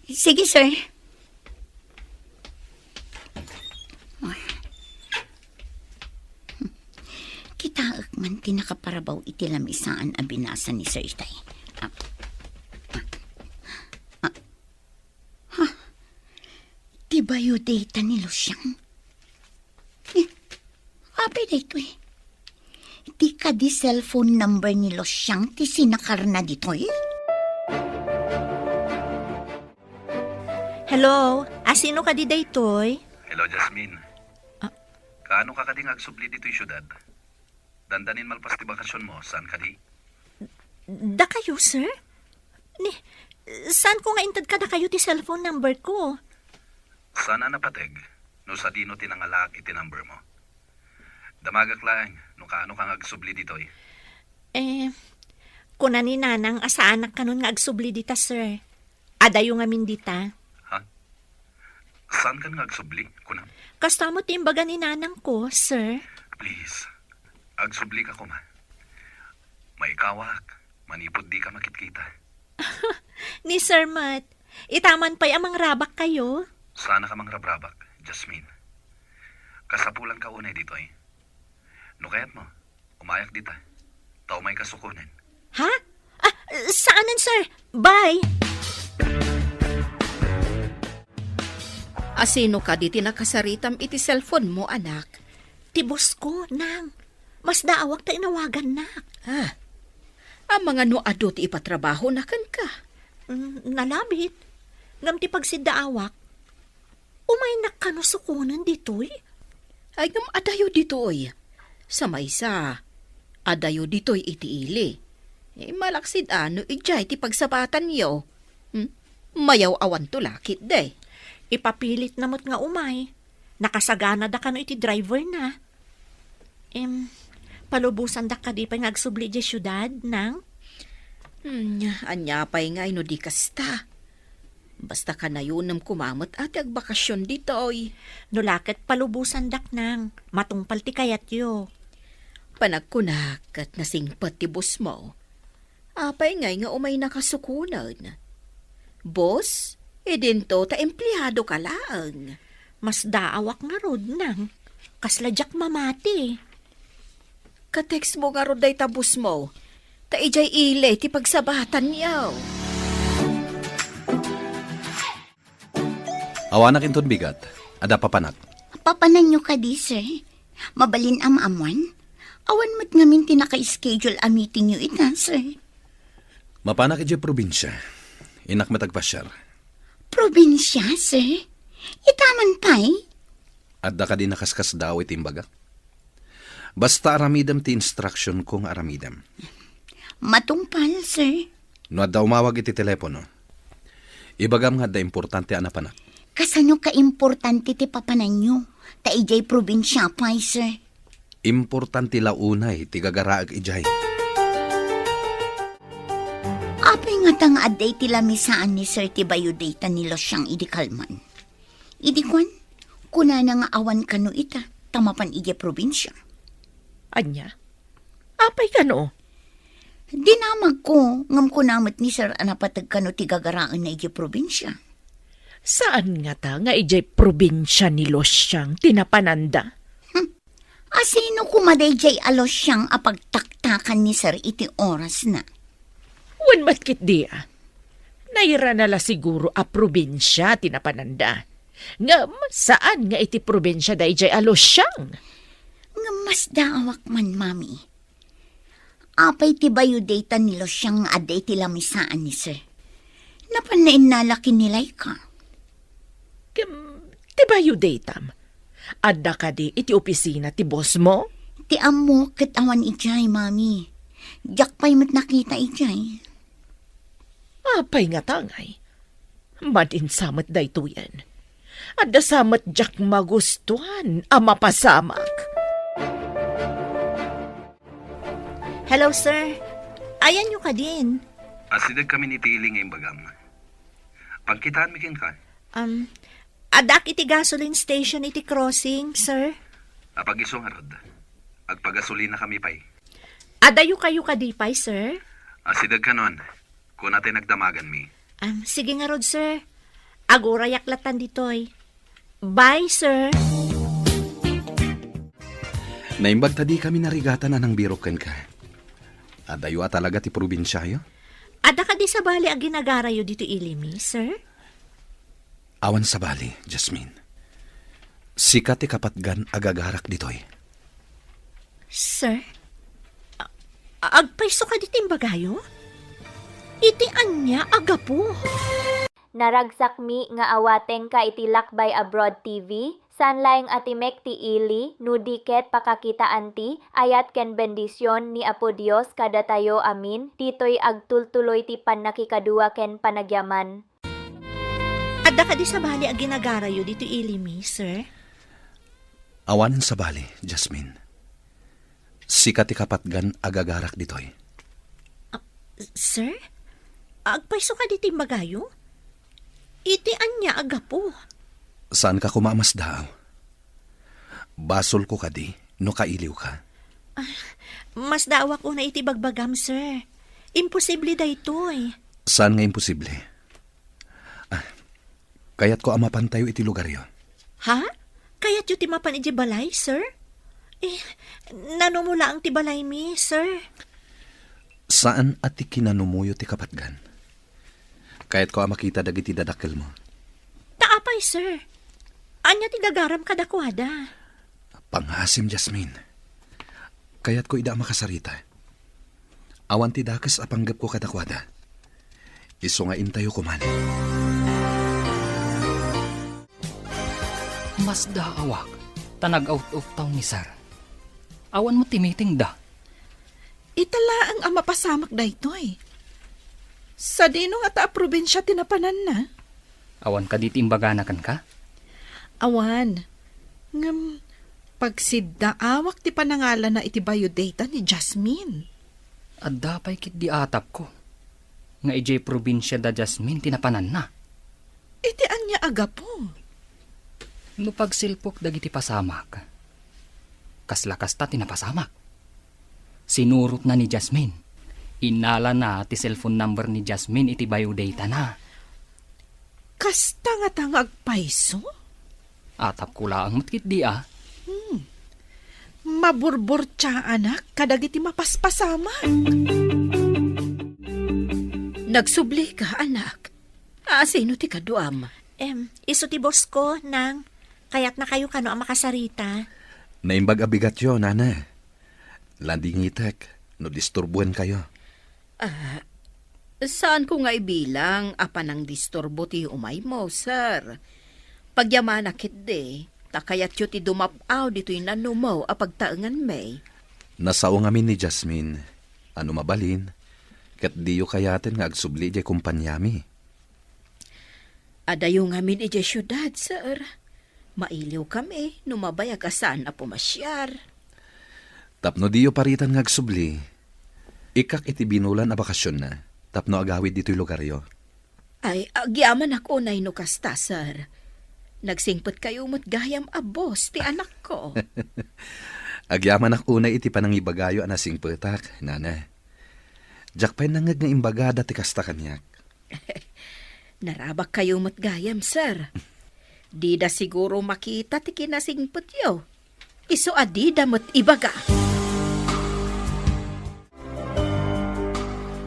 Sige sir. Kitaak man tinakaparabaw iti lamisaan a binasa ni Sir Itay. Ti biodata ni Lusyang. Apay dito eh. Ti ka di cellphone number ni Lusyang ti sinakarna dito eh. Hello, asino ka di daytoy? Hello, Jasmine. Kaano ka kading agsubli dito yung syudad? Dandanin malpas ti bakasyon mo, saan ka di? Da kayo, sir? Ni, saan ko nga intad ka da kayo ti cellphone number ko? Sana napateg, no sa dino tinangalak iti number mo. Damagak lang, no kaano kang agsubli dito Kuna ni nanang asa anak kanon nga agsubli dita, sir. Adayo nga min dita. Saan ka nga agsubli, kunang? Kasta mo timbaga ni nanang ko, sir. Please, agsubli ka kuma. May kawak, manipod di ka makitkita. Ni Sir Matt, itaman pa'y amang rabak kayo. Sana ka mang rabrabak, Jasmine. Kasapulan ka unay dito No kayat mo, umayak dita. Tao may kasukunan. Ha? Saanan, sir? Bye! Asino ka di tinakasaritam iti cellphone mo, anak? Tibos ko, nang. Mas daawak ta inawagan na. Ang mga noado ti ipatrabaho na kan ka. Nalabit. Ngam ti pagsidaawak. Umay nakanusukunan dito'y. Ay ngam adayo ditoy. Sa maysa, adayo ditoy iti ili. Malaksid ano, ijay ti pagsabatan yo. Mayaw awan to lakit day. Ipapilit namot nga umay. Nakasagana da kano iti driver na. Palubusan da ka di pa ngagsubli di syudad, nang? Anya pa'y nga ino di kasta. Basta ka na yun ng kumamot at agbakasyon dito oy. Nulakat palubusan dak nang. Matungpal ti kayat yo. Panagkunak at nasingpat ti bus mo. Apay ngay nga umay nakasukunan. Boss, dinto ta empleyado ka lang. Mas daawak nga rod nang. Kasladyak mamati. Ka-text mo nga rod day tabus mo. Ta ijay ile ti pagsabatan yaw. Awanak inton bigat, ada papanak. Papanan nyo ka di, sir. Mabalin amamuan. Awan mo't ngamin tinaka-schedule a meeting nyo ita, sir. Mapanak iti probinsya. Inak matagpasyar. Probinsya, sir? Itaman pa'y? Adda ka din nakaskas daw itimbaga. Basta aramidam ti instruction kong aramidam. Matungpal, sir. No adda umawag iti telepono. Ibagam nga da importante anapanak. Kasano ka-importante ti papanan nyo? Ta ijay probinsya pa'y, sir. Importante launay ti gagaraag ijay. Apay nga tang aday ti lamisaan ni Sir ti biodata ni Losyang idi kalman. Idi kwan, kuna na nga awan kano ita, tamapan ije probinsya. Anya? Apay ka no? Dinamag ko, ngam kunamot ni Sir anapatag kano ti gagaraan na ije probinsya. Saan nga ta nga ijay probinsya ni Losyang tinapananda? Asino kumaday jay alos siyang apagtaktakan ni sir iti oras na. Wan matkit dia. Naira na la siguro a probinsya tinapananda. Ngam, saan nga iti probinsya day jay alos siyang? Nga mas daawak man, mami. Apay ti bayo data nilo siyang aday ti lamisaan ni sir. Napanain nalaki nilay ka. Diba yu datam? Adda ka di iti opisina ti boss mo? Ti amo ket awan ijay, mami. Jak pa'y mat nakita ijay. Apay nga tangay. Madin samat dayto yan. Adda samat jak magustuhan a mapasamak. Hello, sir. Ayan nyo ka din. Asidag kami ni Tili ngayong bagam. Pagkitaan mi ka. Adak iti gasoline station iti crossing, sir. Apag-isong harod. Agpagasolina kami pa'y. Adayo kayo kadipay, sir. Asidag ka nun. Kung natin nagdamagan mi. Sige nga rod, sir. Agora yaklatan ditoy. Bye, sir. Naimbag tadi kami narigatan na ng birokan ka. Adayo talaga ti probinsyayo? Ada ka di sa bali ang ginagarayo dito ilimi, sir? Awan sa bali, Jasmine. Sikat ti kapatgan agagarak ditoy. Sir? Agpaiso ka dito bagayo? Iti anya agapo. Naragsak mi nga awateng ka iti Lakbay Abroad TV, sanlaing atimek ti ili, nudiket pakakitaan ti, ayat ken bendisyon ni Apo Dios kada tayo amin, ditoy agtultuloy ti panakikadua ken panagyaman. Ada ka di sa bali ang ginagarayo dito ilimi, sir? Awan sa bali, Jasmine. Sikat ti kapatgan agagarak ditoy. Sir? Agpaiso ka dito bagayo? Iti anya agapo. Saan ka kumamas daw? Basol ko ka di, no kailiw ka. Mas dawak una iti bagbagam, sir. Imposible da ito eh. Saan nga imposible? Kaya't ko amapantayo iti lugar yo. Ha? Kaya't yu timapan iti balay, sir? Nanumula ang ti balay mi, sir. Saan at ti kinanumuyo ti kapatgan? Kaya't ko makita dagiti dadakkel mo. Taapay, sir. Anya ti gagaram kadakwada. Panghasim, Jasmine. Kaya't ko ida makasarita. Awan ti dakas apanggap ko kadakwada. Iso nga intayo ko man. Mas daawak, tanag out of town ni Sar. Awan mo timiting da. Itala ang ama pasamak da ito eh. Sa dinong ata probinsya tinapanan na. Awan ka dit imbaganakan ka? Awan. Ngam, pagsidda awak ti panangalan na iti biodata ni Jasmine. At dapay kit di atap ko. Nga ijay probinsya da Jasmine tinapanan na. Iti anya aga po. No pagsilpok dagiti pasamak. Kaslakas ta tinapasamak. Sinurot na ni Jasmine. Inala na ti cellphone number ni Jasmine iti biodata na. Kasta nga tangag paiso? Atap ko lang matkit di ah. Maburbor tsa anak, kadagiti mapaspasamak. Nagsubli ka, anak. Sino ti kaduam? Iso ti boss ko, nang kaya't na kayo kano ang makasarita. Naimbag abigat yo, nana. Landingitek, no disturbuan kayo. Saan ko nga ibilang apan ang disturbo ti umay mo, sir? Pagyaman akit de, takayat yu ti dumapaw dito'y nanumaw a pagtaengan may. Nasao ngamin ni Jasmine. Ano mabalin? Kat di yu kayaten nga agsubli di kumpanyami. Adayo ngamin iti syudad, sir. Mailiw kami, numabayag asan a pumasyar. Tapno di yu paritan nga agsubli. Ikak iti binulan a bakasyon na. Tapno agawid dito'y lugar yo. Ay, agyaman ako na inukasta, sir. Nagsingpot kayo mo't gayam a boss, ti anak ko. Agyaman ak unay iti panangibagayo anasing petak, nana. Jakpay nangag nga imbagada ti kasta kanyak. Narabak kayo mo't gayam, sir. Di da siguro makita ti kinasingpot yo. Iso adi damot ibaga.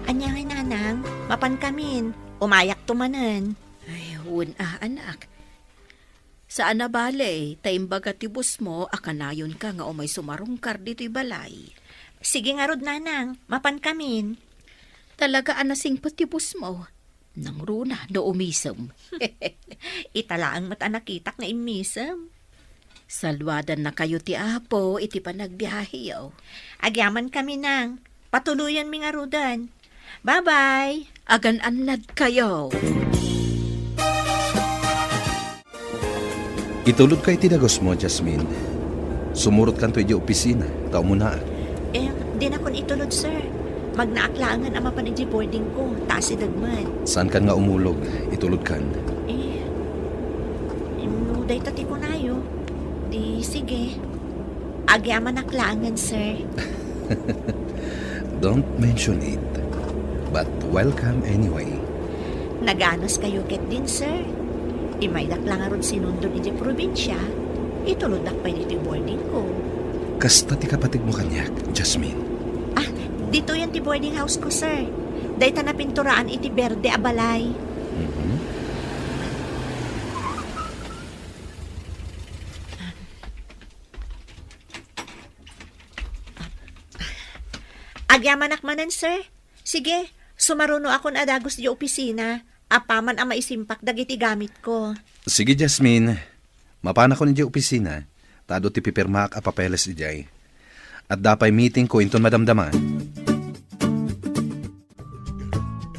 Anya nga nanang, mapan kamin. Umayak tumanan. Ay, anak. Saan na bale, taimbaga tibus mo, akanayon ka nga umay sumarungkar dito'y balay. Sige nga rod nanang, mapan kamin. Talaga anasing patibus mo. Nang runa, do umisam. Italaang mata nakitak na imisam. Salwadan na kayo ti Apo, iti panagbiyahe yaw. Agyaman kami nang. Patuluyan mi nga rudan. Bye-bye. Agan-anlad kayo. Itulod kay tinagos mo, Jasmine. Sumurot kan to iti opisina. Tao mo na. Di na kon itulod, sir. Magnaaklangan ang mapanidji boarding ko. Taas si Dagman. Saan kan nga umulog? Itulod kan. Inuday tati ko nayo. Di, sige. Agyaman aklangan, sir. Don't mention it. But welcome anyway. Naganos kayo ket din, sir. Imaydak lang aron sinundon iti probinsya. Ituludak pa iti boarding ko. Kasta ti kapatid mo kanyak, Jasmine. Dito yan ti boarding house ko, sir. Dahil na pinturaan iti berde abalay. Mhm. Agyamanak manan, sir. Sige, sumaruno akon adagos di opisina. Apaman ang maisimpak dagiti gamit ko. Sige, Jasmine. Mapana ko ni opisina. Tado ti pipirmak a papeles di jay. At dapay meeting ko inton madamdama.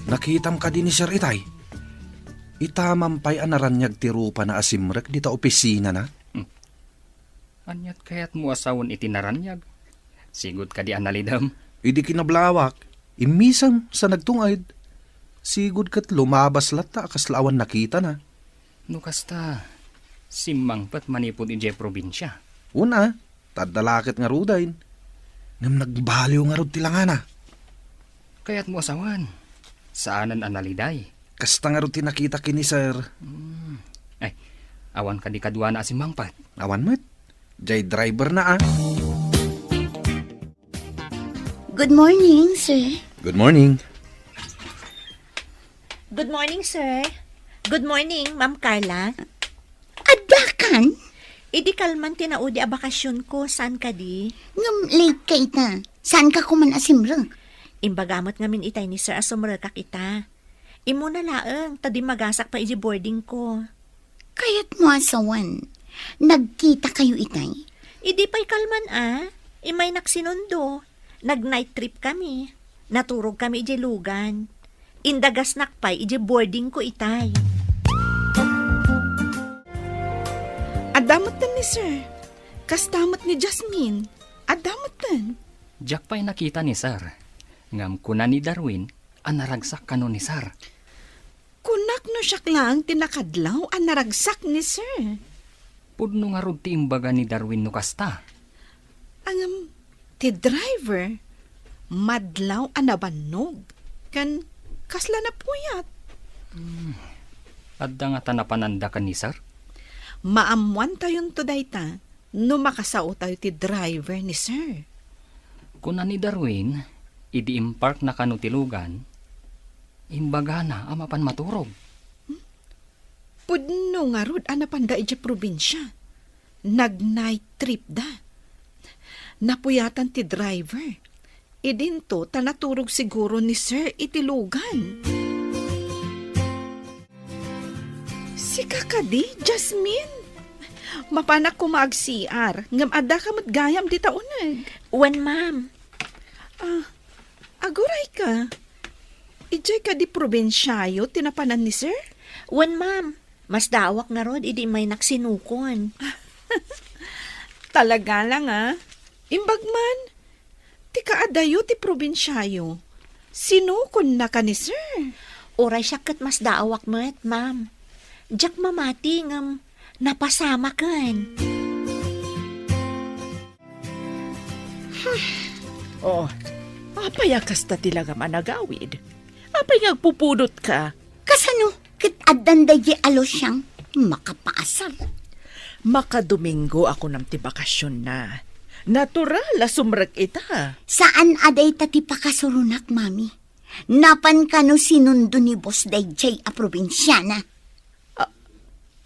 Nakitam ka din ni Sir Itay. Itamampay anaranyag ti rupa na asimrek dita opisina na. Anyat kayat mo asawon iti naranyag. Sigod ka di analidam. Idi kinablawak. Imisang sa nagtungayd. Sigod kat lumabas lata kaslawan nakita na. No kasta, simmangpat manipod iti probinsya. Una, tadalakit nga rudayn. Ngam nagbaliw nga rod tilangana. Kayat mo asawan. Saanan analiday? Kasta nga rod tinakita kini sir. Ay, awan ka di kadwa na simmangpat. Awan met. Jay driver na ah. Good morning, sir. Good morning. Good morning, sir. Good morning, Ma'am Carla. Adbakan? Idi kalman tinaudi a bakasyon ko. Saan ka di? Ngam late ka ita. Saan ka kuman asimra? Imbagamot ngamin itay ni Sir asumra ka kita. Imo na laeng, tadi magasak pa iji boarding ko. Kayat mo asawan. Nagkita kayo itay? Idi pa'y kalman Imay naksinundo. Nag-night trip kami. Naturog kami iji lugan. Indagas nakpay iji boarding ko itay. Adamot ni sir. Kastamot ni Jasmine. Adamot tan. Jack pa'y nakita ni Sir. Ngam kuna ni Darwin, anaragsak kano ni Sir. Kunak no siyak lang tinakadlaw ang naragsak ni sir. Pudno nga rod ti imbaga ni Darwin no kasta. Ang ti driver, madlaw ang nabanog. Kan kasla na puyat. Adda nga tanapananda ka ni Sir. Maamuan tayon to dayta, no makasao tayo ti driver ni sir. Kuna ni Darwin, idi impark na kano tilugan, imbaga na amapan maturog. Pudno nga rod anapanda iti probinsya. Nag-night trip da. Napuyatan ti driver. Idinto tanaturog siguro ni sir itilugan. Si kakadi, Jasmine. Mapanak ko mag-CR. Ngam ada ka matgayam di taunag. Wen, ma'am. Aguray ka. Ijay ka di probinsyayo tinapanan ni sir? Wen, ma'am. Mas dawak nga rod, idi may naksinukon. Talaga lang Imbagman, ti kaadayo ti probinsyayo. Sinukon na ka ni sir. Oray siya kat mas dawak met, ma'am. Diyak mamati ngam napasama kan. Apay kasta tilaga managawid. Apay pupudot ka. Kasano? Kit adanday di alos siyang makapaasar. Makadomingo ako ng tibakasyon na. Natural, sumrek ita. Saan aday tati pakasurunak, mami? Napan kano sinundo ni Boss Dayjay a probinsyana?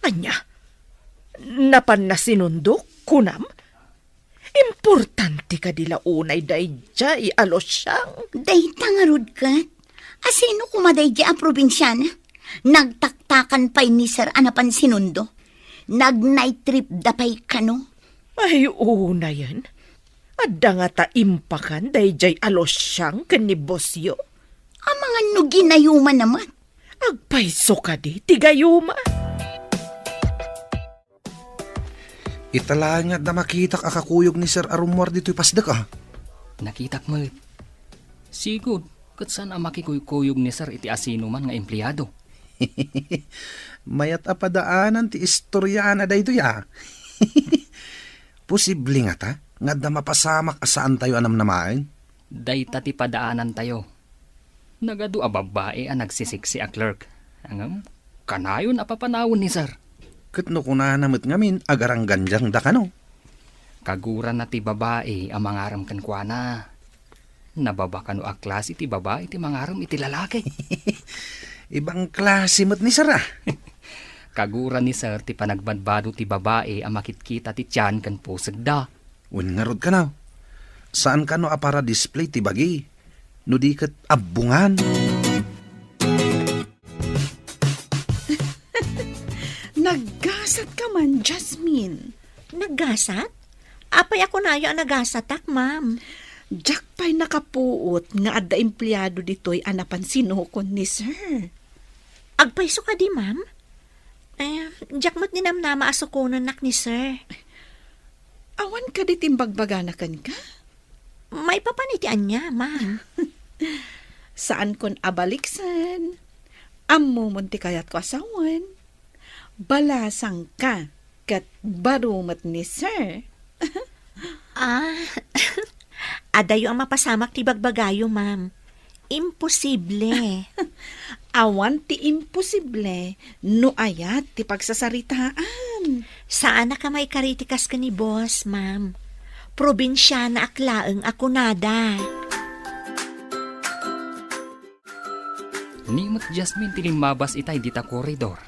Anya, napan na sinundok, kunam? Importante ka dila unay dayjay, alos siyang. Day tangarod kat. Asino kumadayjay a probinsyana? Nagtaktakan pa'y ni Sir anapan sinundo. Nag-night trip dapay kano. Ay, una yan. Adda nga ta impakan dayjay alos siyang kanibosyo. Ang mga nuginayuma naman. Agpaiso ka di, tigayuma. Itala nga na makitak akakuyog ni Sir Arumor dito'y pasdak ah. Nakitak mo. Sigod, kat saan ang makikuyog ni sir iti asino man nga empleyado. Mayat apadaanan ti istoryana da ito ya. Posible nga ta, nga da mapasamak asaan tayo anam namain. Day tati padaanan tayo. Nagadu a babae ang nagsisiksi a clerk. Ang kanayon apapanawon ni sir. Katno ko na namit ngamin, agarang ganjang da kano. Kaguran na ti babae ang mangaram kankwana. Nababa kano a klase ti babae ti mangaram iti lalaki. Ibang klase mo't ni Sir ah. Kaguran ni sir ti panagbadbado ti babae ang makitkita ti tiyan kan pusag da. Un nga rod ka na. Saan ka no para display ti bagi? No di kat abungan. Naggasat ka man, Jasmine. Naggasat? Apay ako na yung nagasatak, ma'am. Jack pa'y nakapuot nga adda empleyado dito'y anapan sinukon ni Sir. Agpaiso ka di, ma'am? Jack mo't ninamnama asukunan nak ni Sir. Awan ka ditim bagbaganakan ka? May papanitian niya, ma'am. Saan kon abaliksan? Ammo munti kayat ko asawan. Balasang ka kat barumat ni Sir. Adayo ang mapasamak ti bagbagayo, ma'am. Imposible. Awan ti imposible no ayat ti pagsasaritaan. Saan na ka may karitikas ka ni boss, ma'am? Probinsya na aklaeng ako nada. Nimot Jasmine ti limabas itay dita koridor.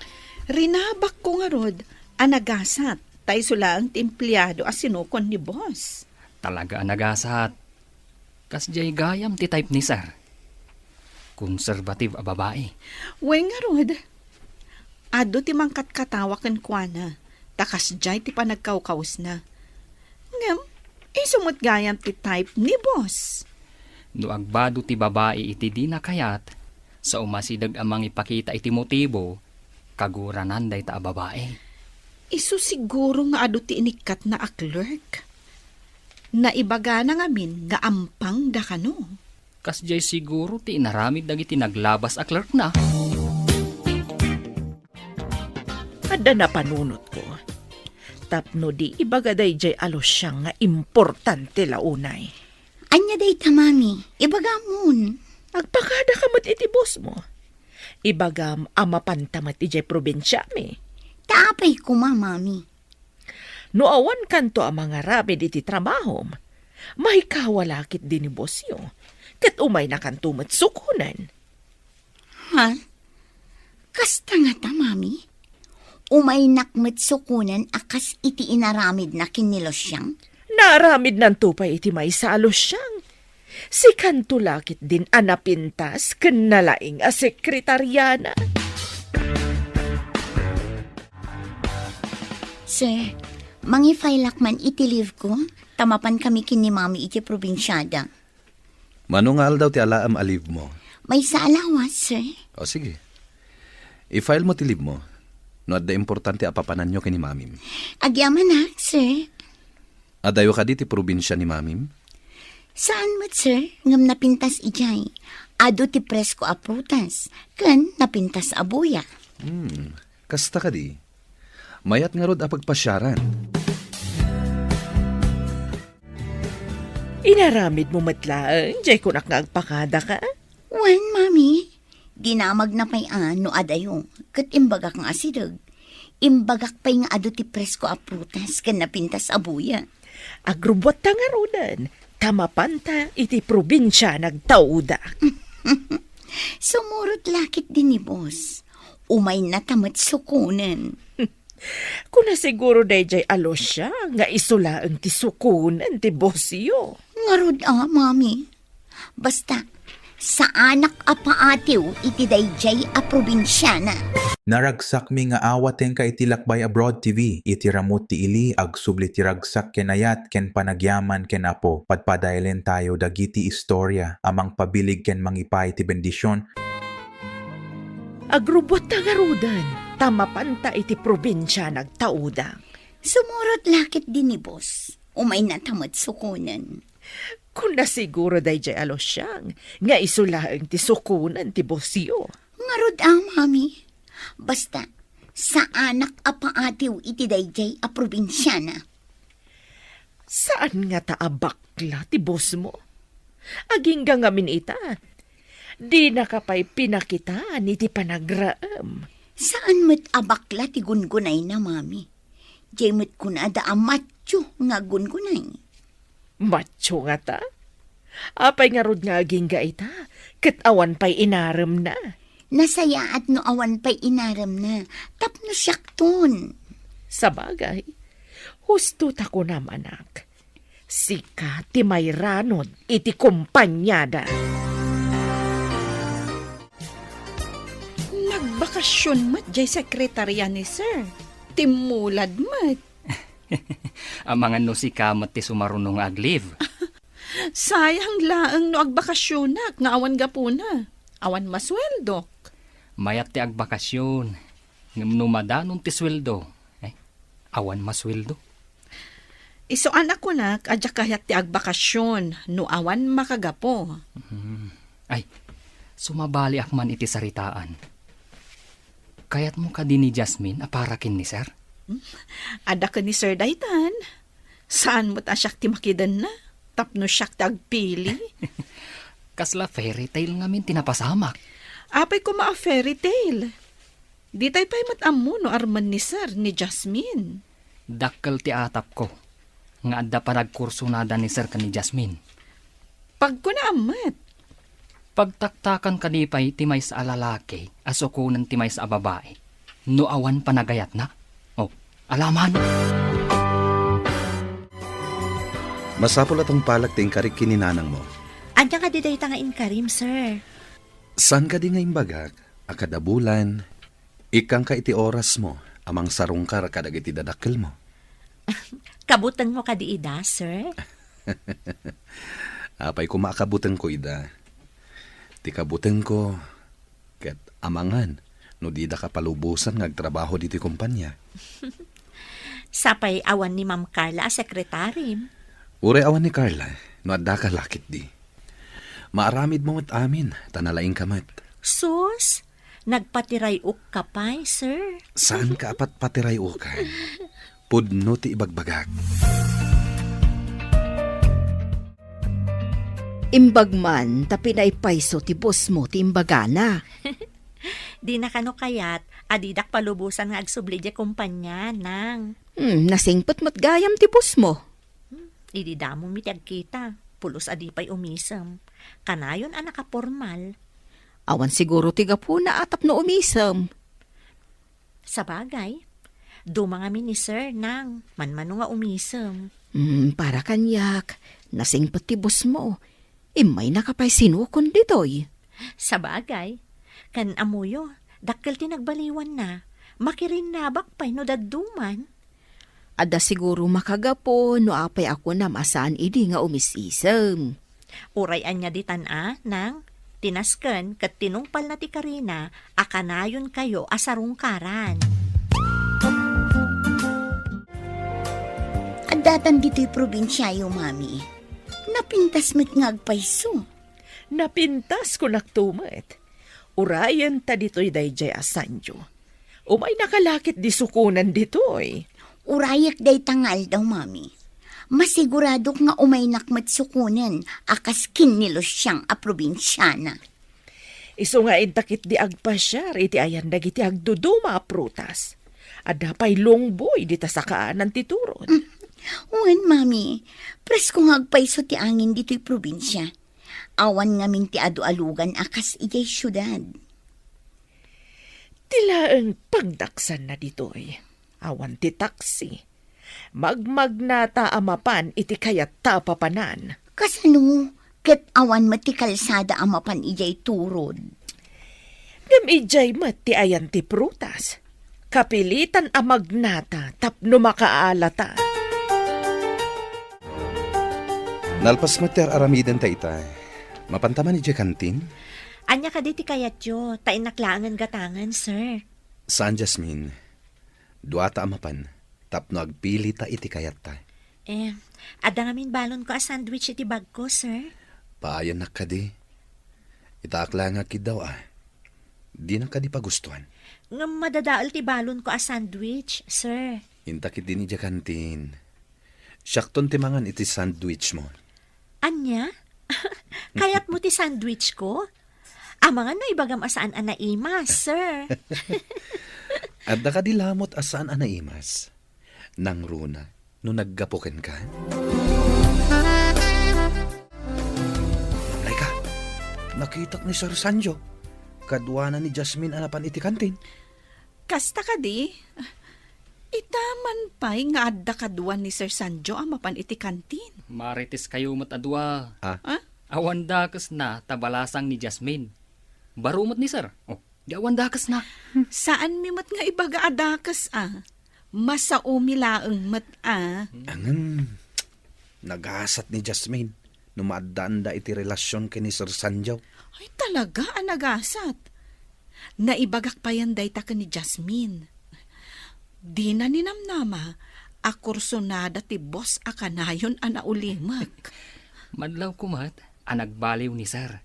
Rinabak ko nga rod, anagasat, tay sulang ti empleyado as sinukon ni boss. Talaga nagasat. Kasjay gayam ti type ni sir. Conservative a babae. Wen nga rod, ado ti mangkat katawakan kwa na, takas jay ti panagkawkaws na. Ngam, isumot gayam ti type ni boss. No agbado ti babae iti di nakayat, sa umasidag amang ipakita iti motibo, kaguranan day ta a babae. Isu siguro nga ado ti inikat na a clerk. Naibaga na ngamin nga ampang da kano. Kasjay siguro ti inaramid dagiti naglabas a clerk na. Ada na panunot ko. Tapno di ibagaday jay alos siyang nga importante launay. Anya day ta, mami. Ibagamon. Agpakada ka mat iti boss mo. Ibagam amapantamat ijay probinsya mi. Taapay ko, mami. No awan kanto ang mga rapid iti trabaho, may kawalakit din ni bosyo. Kat umay na kanto mat sukunan. Ha? Kasta nga ta, mami? Umay nakmet sukunan akas iti inaramid na kinilos siyang? Naramid ng tupay iti may salos siyang. Si kanto lakit din anapintas kanalaing a sekretaryana. Sir, mangifailak man iti leave ko, tamapan kami kini mami iti probinsyada. Manungal daw ti alaam aliv mo. May sa alawas, sir. O sige. I-file mo ti leave mo. No adda importante apapanan nyo kini mamim. Agyaman na, sir. Adayo ka di ti probinsya ni mamim? Saan mat, sir? Ngam napintas ijay. Ado ti presko a prutas. Kan napintas a buya. Kasta ka di. Mayat nga rod apagpasyaran. Inaramid mo matlaan, jay kunak nga agpakada ka. Wan, mami. Dinamag na pay no adayo. Kat imbaga kang asidag. Imbagak pa'y nga ado ti presko a prutas ken napintas a buya. Agrubot ta nga rudan. Tamapanta iti probinsya nagtauda. Sumurot lakit din ni boss. Umay na tamat sukunan. Kuna siguro dayjay alos siya nga isula ang tisukunan ti bosyo. Ngarod mami. Basta, sa anak a paatiw iti dayjay a probinsyana. Naragsak mi nga awaten ka iti Lakbay Abroad TV. Iti ramot ti ili ag subli ti ragsak ken ayat ken panagyaman ken apo. Padpadaylen tayo dagiti istorya amang pabilig ken mangipay ti bendisyon. Agrubot ta nga rudan. Tamapanta iti probinsya nagtauda. Sumurot lakit din ni boss. Umay na tamat sukunan. Kuna siguro dayjay alos siyang nga isula ang tisukunan ti bosyo. Ngarod mami. Basta, sa anak a paatiw iti dayjay a probinsyana. Saan nga taabakla ti boss mo? Aging ngamin ita. Di na kapay pinakitaan iti panagraam. Saan mo't abakla ti gungunay na, mami? Jay mo't kunada a matyo nga gungunay. Macho nga ta? Apay nga rod nga aging ita, ket awan pa'y inaram na. Nasaya at no awan pa'y inaram na, tapno syakton. Sa bagay, husto ta ko naman anak. Sika ti may ranod iti kumpanyada. Nagbakasyon mat jay sekretarya ni sir. Timulad mat. Ang mga no si kamat ti sumarunong aglive. Sayang laang no agbakasyonak nga awan gapuna. Awan masweldo. Mayat ti agbakasyon. Ngam numadanon ti sweldo. Awan masweldo. Iso anak ko nak, adya kahit ti agbakasyon, no awan makagapo. Ay, sumabali akman iti saritaan. Kayat mo ka din ni Jasmine aparakin ni sir? Ada ka ni Sir Daytan. Saan mo ta siyak ti makidan na? Tapno siyak ti agpili. Kasla fairy tale ngamin tinapasamak. Apay ko maa fairy tale. Di tayo pa'y matammo no arman ni Sir ni Jasmine. Dakkel ti atap ko. Nga adda pa nagkurso nada ni Sir ka ni Jasmine. Pag ko na amat. Pagtaktakan kanipay timay sa alalaki, asukunan timay sa babae. No awan panagayat na. Oh, alaman. Masapul atong palag ting karik kininanang mo. Anya ka di dayta nga inkarim, sir. San ka di nga imbagak, akada bulan, ikang ka iti oras mo, amang sarungkar kadag iti dadakkel mo. Kabutan mo ka di ida, sir. Apay ko maakabutan ko ida. Ti kabutan ko, ket amangan, no di da kapalubusan ngagtrabaho diti kumpanya. Sapay awan ni Ma'am Carla a sekretary. Ure awan ni Carla, no adda ka lakit di. Maaramid mo mat amin, tanalaing kamat. Sus, nagpatiray uk ka pa'y, sir. Saan ka apat patiray ukan? Pudno ti ibagbagak. Imbagman, tapi na ipaiso ti boss mo ti imbagana. Di na kano kayat, adidak palubusan nga agsubli di kumpanya, nang. Nasingpot mat gayam ti boss mo. Ididamo mitag kita, pulos adipay umisam. Kanayon anak ka formal. Awan siguro ti gapuna atap no umisam. Sa bagay, dumang amin ni sir, nang, manmano nga umisam. Para kanyak, nasingpot ti boss mo. Imay nakapay sinukon ditoy. Sa bagay, kan amuyo, dakkel ti nagbaliwan na, makirin nabak pa'y no dadduman. Ada siguro makagapo no apay ako na masaan idi nga umisisam. Urayan niya di tana, nang, tinasken kat tinungpal na ti Karina, akanayon kayo asarungkaran. At datan dito'y probinsya yung mami. Napintas mo't ngagpaiso. Napintas ko naktumat. Urayan ta dito'y dayjay asanjo. Umay nakalakit di sukunan dito'y. Urayak day tangal daw, mami. Masigurado nga umay nakmat sukunan, akas kinilos siyang a probinsyana. Iso nga intakit di agpasyar, iti ayan dagiti agduduma a prutas. Ada pa'y longboy dita sa kaanan ti turod. Uwan, mami. Presko nga agpaiso ti angin dito'y probinsya. Awan ngamin ti adu-alugan akas ijay syudad. Tila ang pagdaksan na dito'y. Awan ti taksi. Magmagnata amapan iti kayat tapapanan. Kasano, ket awan mati kalsada amapan ijay turod. Ngam ijay ti ayan ti prutas. Kapilitan amagnata tapno makaalata. Nalpas mater aramidan ta itay. Mapantaman ni kantin? Anya ka diti kayat yo, ta inaklangan gatangan, sir. Saan, Jasmine? Duata amapan. Tapno agpili ta iti kayat ta. Ada ngamin balon ko a sandwich iti bag ko, sir. Paayan na ka di. Itaakla nga kid daw Di na ka di pagustuhan. Nga madadaal ti balon ko a sandwich, sir. Intakit din ni kantin. Syakton timangan iti sandwich mo. Anya? Kayat mo ti sandwich ko? Amangan na ibagam asaan anaimas, sir. Adda ka di lamot asaan anaimas. Nang runa, no naggapuken ka. Laika, nakitak ni Sir Sanjo. Kadwa na ni Jasmine anapan iti kantin. Kasta ka di? Itaman pa'y nga adda kaduan ni Sir Sanjo amapan iti kantin. Marites kayo matadwa. Ah? Awan dakas na tabalasang ni Jasmine. Barumot ni sir. Di awan dakas na. Saan mi mat nga ibaga adakas Masaumilaeng mat Angan, nagasat ni Jasmine. Numaadaan da iti relasyon kini Sir Sanjo. Ay talaga anagasat. Naibagak pa yan dayta ka ni Jasmine. Di na ninamnama, akursonada ti boss akanayon anaulimak. Madlaw kumat, anagbaliw ni sir.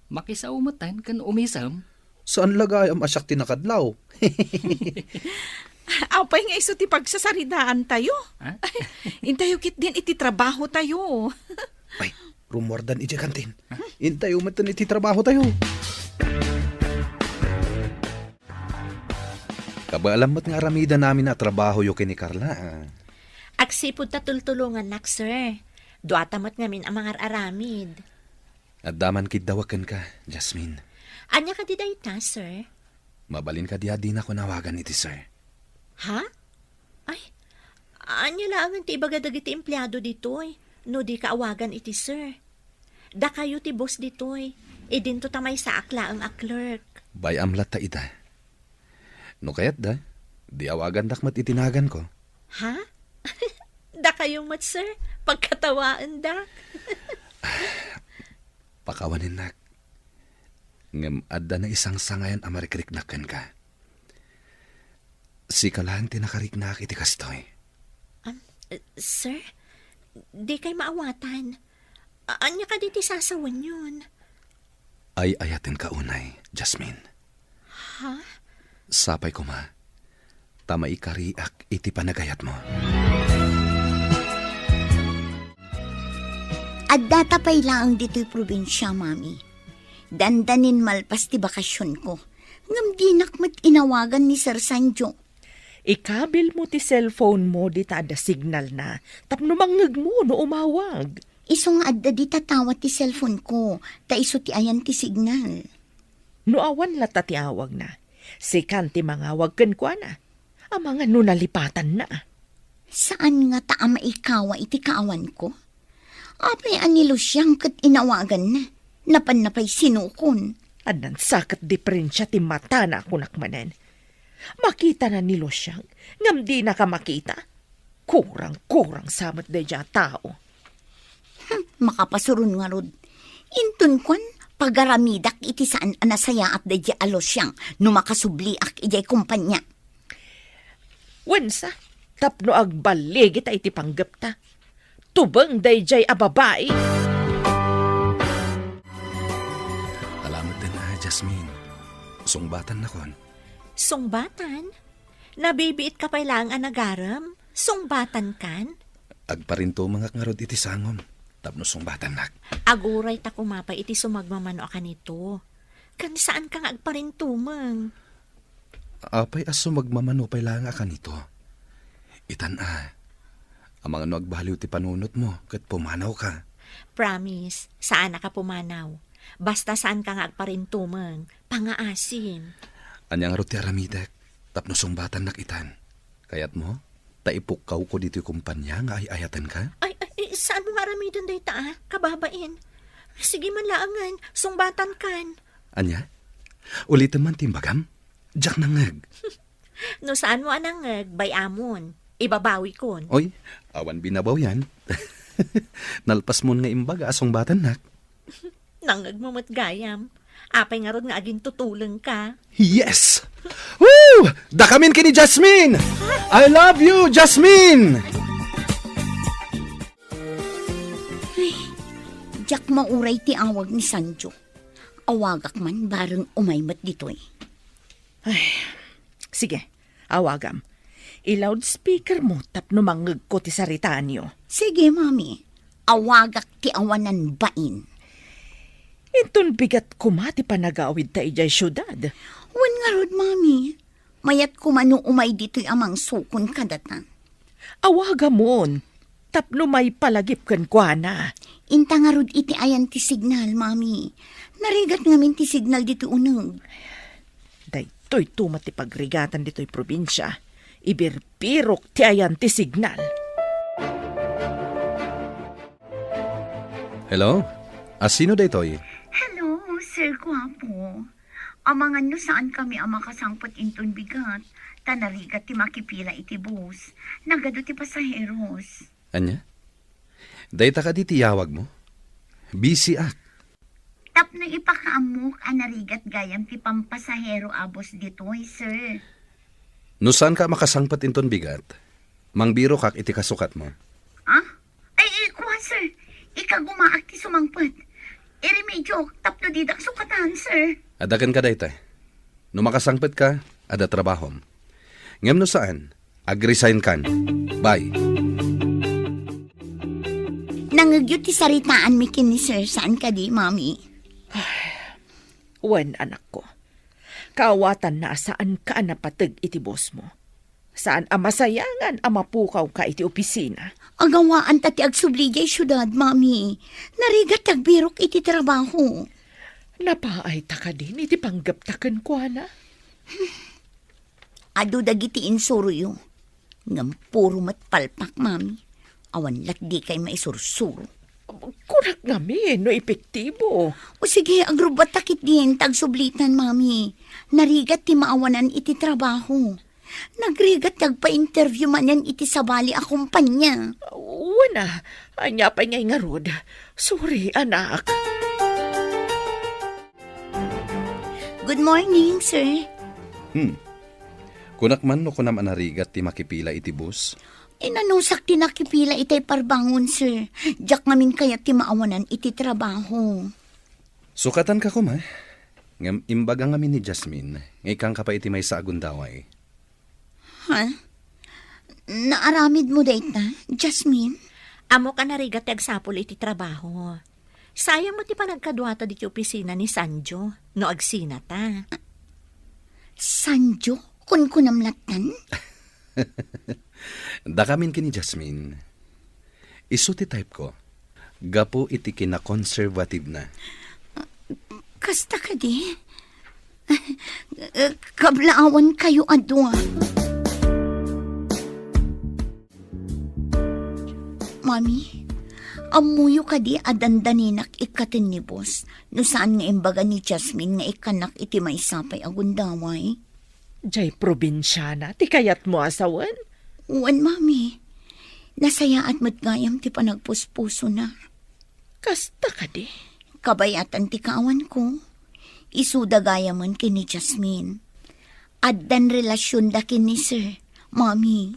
Makisaumatan kan umisam. Saan lagay ang asyak tinakadlaw? Apay nga iso ti pagsasaridaan tayo. Ha? Intayo kit din iti trabaho tayo. Ay, rumordan iti kantin. Intayo matan iti trabaho tayo. Kabaalam mo't nga aramida namin na trabaho yo kini Carla. Agsipod ta tultulungan nak, sir. Duatamat ngamin ang mga aramid. At daman kidawakan ka, Jasmine. Anya ka di dayta, sir? Mabalin ka di na ko nawagan iti sir. Ha? Ay, anya lang ti ibagadag iti empleyado ditoy. No di kaawagan iti sir. Da kayo ti boss ditoy. Idinto tamay sa akla ang clerk. Bay amlat ta ita. No kayat da, di awagan dakmat itinagan ko. Ha? Da kayo mat sir? Pagkatawaan da? Pakawanin nak. Ngam adda na isang sangayan amarikriknakan ka. Si kalang tinakariknak iti kastoy. Sir? Di kay maawatan. Anya ka diti sasawan yun? Ay ayatin ka unay, Jasmine. Ha? Sapay ko ma. Tama ikariak iti panagayat mo. At data pa'y laang dito'y probinsya, mami. Dandanin malpas ti bakasyon ko. Ngam dinak mat inawagan ni Sir Sanjo. Ikabil mo ti cellphone mo di ta ada signal na. Tapno mangag mo no umawag. Iso nga adda di tatawat ti cellphone ko. Ta iso ti ayan ti signal. No awan lata ti awag na. Sikan ti mangawag ken kwa na. Ang mga no nalipatan na. Saan nga ta ama ikawa iti kaawan ko? Apay anilo siyang kat inawagan na. Napan-napay sinukon. Anan sakat diferensya ti mata na kunak manen. Makita na nilo siyang, ngam di na ka makita. Kurang-kurang samat da dya tao. Makapasurun nga rod. Intun kwan, pagaramidak iti saan anasaya at da dya alos siyang numakasubliak ijay kumpanya. Wensa, tapno agbalig ita iti panggap ta. Tubang da dya ababay. Alamat din na, Jasmine. Sungbatan na kon. Sungbatan? Nabibiit ka pa lang anagaram? Sungbatan kan? Agparinto mga ngarod iti sangom. Tapno sungbatan nak. Aguray ta kumapay iti sumagmamano ka nito. Kan saan ka nga agparintumang? Apay aso magmamanupay lang ka nito. Itan ang mga nagbaliw ti panunot mo kat pumanaw ka. Promise, saan ka pumanaw? Basta saan ka nga agparintumang, pangaasin. Anyang ruti aramidek, tapno sumbatan nakitan. Kayat mo, taipukaw ko dito yung kumpanya nga ay ayatan ka? Ay, saan mo nga ramidan day ta, kababain? Sige man laangan, sungbatan kan. Anya? Ulitin man timbagam? Diyak nangag. No saan mo anangag, bayamon. Ibabawi kon. Oy, awan binabaw yan. Nalpas mo nga imbaga asong batan nak. Nangag mo matgayam. Apay nga ron nga aging tutulong ka. Yes! Woo! Dakamin kini Jasmine! I love you, Jasmine! Jak mauray ti awag ni Sanjo. Awagak man bareng umaymat ditoy. Sige, awagam. I-loudspeaker mo tapno mangag ko ti sarita niyo. Sige, mami. Awagak ti awanan bain. Inton bigat kumati panagawid ta ijay syudad. Wan nga rod, mami. Mayat kumano umay dito'y amang sukon kadata. Awagamon. Tapno may palagip kan kwa na. Inta nga rod iti ayan ti signal, mami. Narigat ngamin ti signal dito uneg. Daytoy tumati pagrigatan dito'y probinsya. Ibirpirok ti ayan ti signal. Hello? Sino daytoy? Hello, Sir Guapo. Amangan no saan kami ang makasangpot inton bigat. Tanarigat ti makipila iti bus. Nagado ti pasaheros. Anya? Dayta ka di tiyawag mo? Busy ak. Tapno ipakaamok anarigat gayam ti pampasahero abos ditoy, sir. No saan ka makasangpat inton bigat? Mangbiro kak iti kasukat mo. Ah? Ay, kuha, sir. Ikagumaak ti sumangpot. Iremedyo, tapno didak sukatan, sir. Adagan ka dayta. No makasangpat ka, ada trabahom. Ngem no saan? Ag-resign kan. Bye. Nangagyot ti saritaan mi kini, sir. Saan ka di, mami? Wen, anak ko. Kaawatan na saan ka napatag iti boss mo. Saan amasayangan amapukaw ka iti opisina. Agawaan ta ti agsubligay syudad, mami. Narigat tagbirok iti trabaho. Napaay ta ka din iti panggaptakan ko na. Ado dagiti insuruyo. Ngam puro matpalpak, mami. Awan lat di kay maisursuro. Kurak ngamin, no epektibo. O sige, agrubat takit din, tagsublitan, mami. Narigat ti maawanan iti trabaho. Nagrigat tagpa-interview man yan iti sabali a kumpanya. Wana, anya pa ngay nga rod. Sorry, anak. Good morning, sir. Kunak man no kunam anarigat ti makipila iti bus. Inanusak ti nakipila itay parbangon, sir. Diyak ngamin kaya ti maawanan iti trabaho. Sukatan ka kuma. Ngam imbaga ngamin ni Jasmine. Ngay kang kapa iti may sa agundaway. Ha? Naaramid mo dayta, Jasmine? Amo ka narigat agsapol iti trabaho. Sayang mo ti panagkadwata di ti opisina ni Sanjo. No agsina ta. Sanjo? Kun kunamlatan? Dakamin kini Jasmine. Isu ti type ko. Gapo iti kina-conservative na. Kasta ka di? Kablaawan kayo adwa. Mami, amuyo ka di adandaninak ikatin ni boss. No saan nga imbaga ni Jasmine nga ikanak iti maisapay agundaway? Jay probinsyana, ti kayat mo asawan? Uwan, mami. Nasaya at matgayam ti panagpuspuso na. Kasta ka di? Kabayatan ti kaawan ko. Isuda gayaman kini Jasmine. Addan relasyon da kini sir, mami.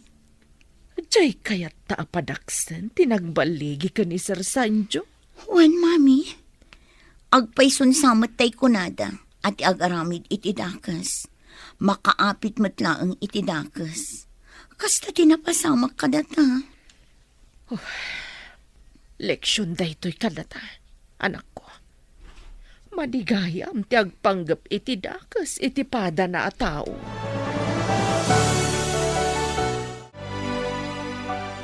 Jay kayat ta apadaksan, tinagbaligi ka ni Sir Sanjo? Uwan, mami. Agpayson samat tay kunada at agaramid iti dakas. Makaapit matlaang iti dakas. Kasta tinapasamak ka data. Leksyon daytoy kadata, anak ko. Madigayam ti agpanggap iti dakas iti pada na a tao.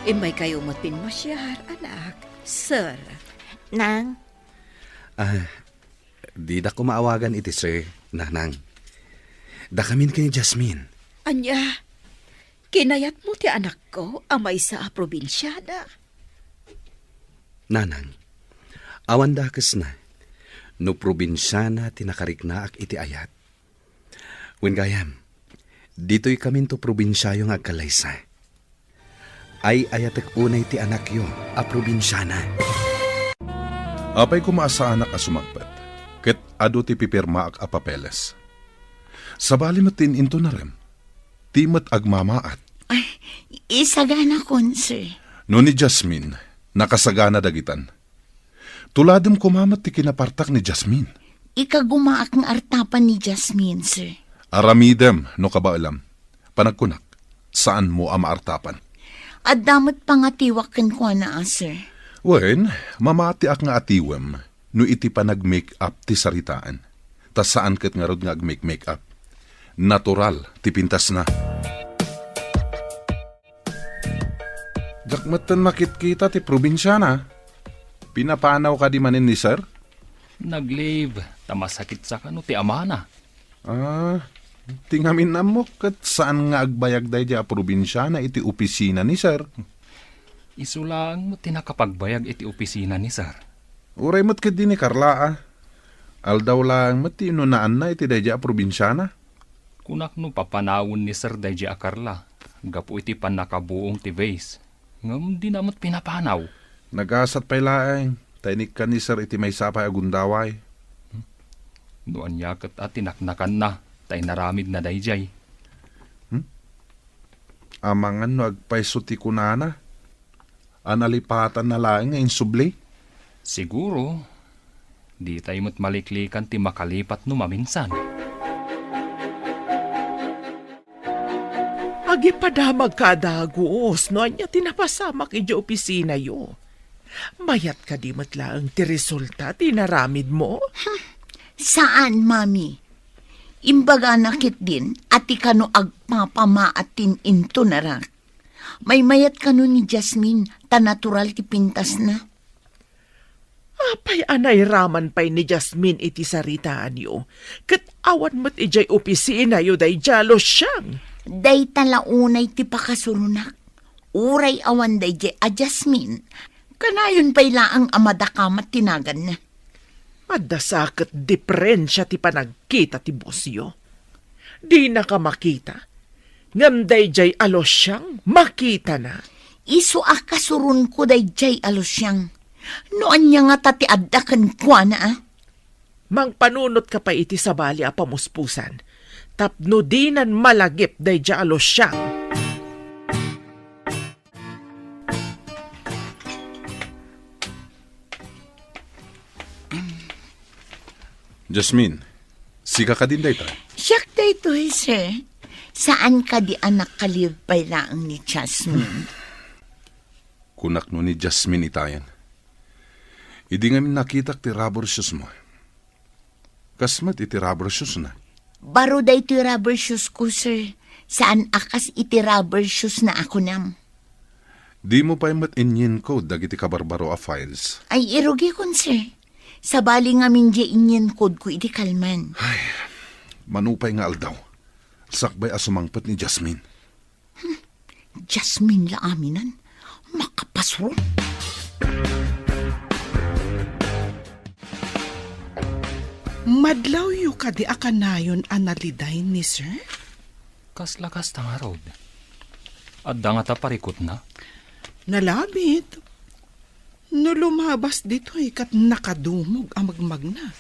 Imay kayo matin masyar, anak. Sir. Nang, Di da ko maawagan iti sir, nanang. Da kamin kini Jasmine. Anya, kinayat mo ti anak ko amay sa probinsya na. Nanang, awan dakas na. No probinsya na tinakariknaak iti ayat. Wen gayam, dito'y kamin to probinsya yung agkalaysa. Ay ayatek unay ti anak yo, a probinsya na. Apay kumaasa anak a sumagpat, ket ado ti pipirma ak a papeles. Sabali matin into na rem, ti mat agmamaat. Isagana kon, sir. No ni Jasmine, nakasagana dagitan. Tuladim kumamat ti kinapartak ni Jasmine. Ikagumaak ng artapan ni Jasmine, sir. Aramidem no kabaalam. Panagkunak, saan mo amaartapan? At damat pangatiwakan ko na, sir. Wen, mamati ak nga atiwem, no iti pa nag-make-up ti saritaan. Tas saan ket nga rod nga ag-make-up? Natural, ti pintas na. Jakmatan makit-kita ti probinsya na. Pinapanaw ka di manin ni sir? Nag-leave, tamasakit sa kano ti amana. Tingamin na mo kat saan nga agbayag day di a probinsya na iti opisina ni sir. Isulang mo tinakapagbayag iti opisina ni sir. Uray mo't kat di ni Carla Aldaw lang mati inunaan na iti day di a probinsya na. Kunak no papanawon ni sir day di akarla. Gapu iti panakabuong ti vase. Ngam di namat pinapanaw. Nagasat pa'y laeng. Tainik ka ni sir iti may sapay agundaway. Noan yakat at tinaknakan na. Tay naramid na dayjay. Amangan no agpaiso ti kunana. Analipatan na laeng ngayon subli. Siguro, di tayo mo't maliklikan ti makalipat no maminsan. Agi padamag kadagos, no anya tinapasamak iti opisina yo. Mayat ka di matlaang ti resulta tinaramid mo? Saan, mami? Imbaga nakit din, at ikano agpapamaatin into narak. May mayat kano ni Jasmine, ta natural ti pintas na. Apay anay raman pay ni Jasmine iti saritaan yo. Kat awan mat ijay opisina yo day jalo siyang. Day talaunay ti pakasurunak. Uray awan day jay a Jasmine. Kanayon pay laang amadakamat tinagan na. Madasakit diferensya ti panagkita ti bosyo. Di na ka makita. Ngam day jay alos siyang makita na. Isu akasurun ko day jay alosyang. Noan niya nga tati addakan kwa na Mang panunot ka pa iti sabali a pamuspusan. Tapno dinan malagip day jay alos siyang. Jasmine, sika ka din day ta? Siyak day to, sir. Saan ka di anak kalibay laang ni Jasmine? Kunak no ni Jasmine itayan. Idi nga nakitak ti rubber shoes mo. Kasmat iti rubber shoes na. Baro day to rubber shoes ko, sir. Saan akas iti rubber shoes na ako nam? Di mo pa inyin ko dagiti kabarbaro a files. Ay irugi kon, sir. Sabali nga minje inyen kod ko iti kalman. Ay, manupay nga aldaw. Sakbay asumangpat ni Jasmine. Jasmine la aminan? Makapasro? Madlaw yu ka di akanayon analiday ni sir? Kas-lakas tanga road. At nga ta parikot na. Nalabit. No lumabas dito kat nakadumog amagmag na.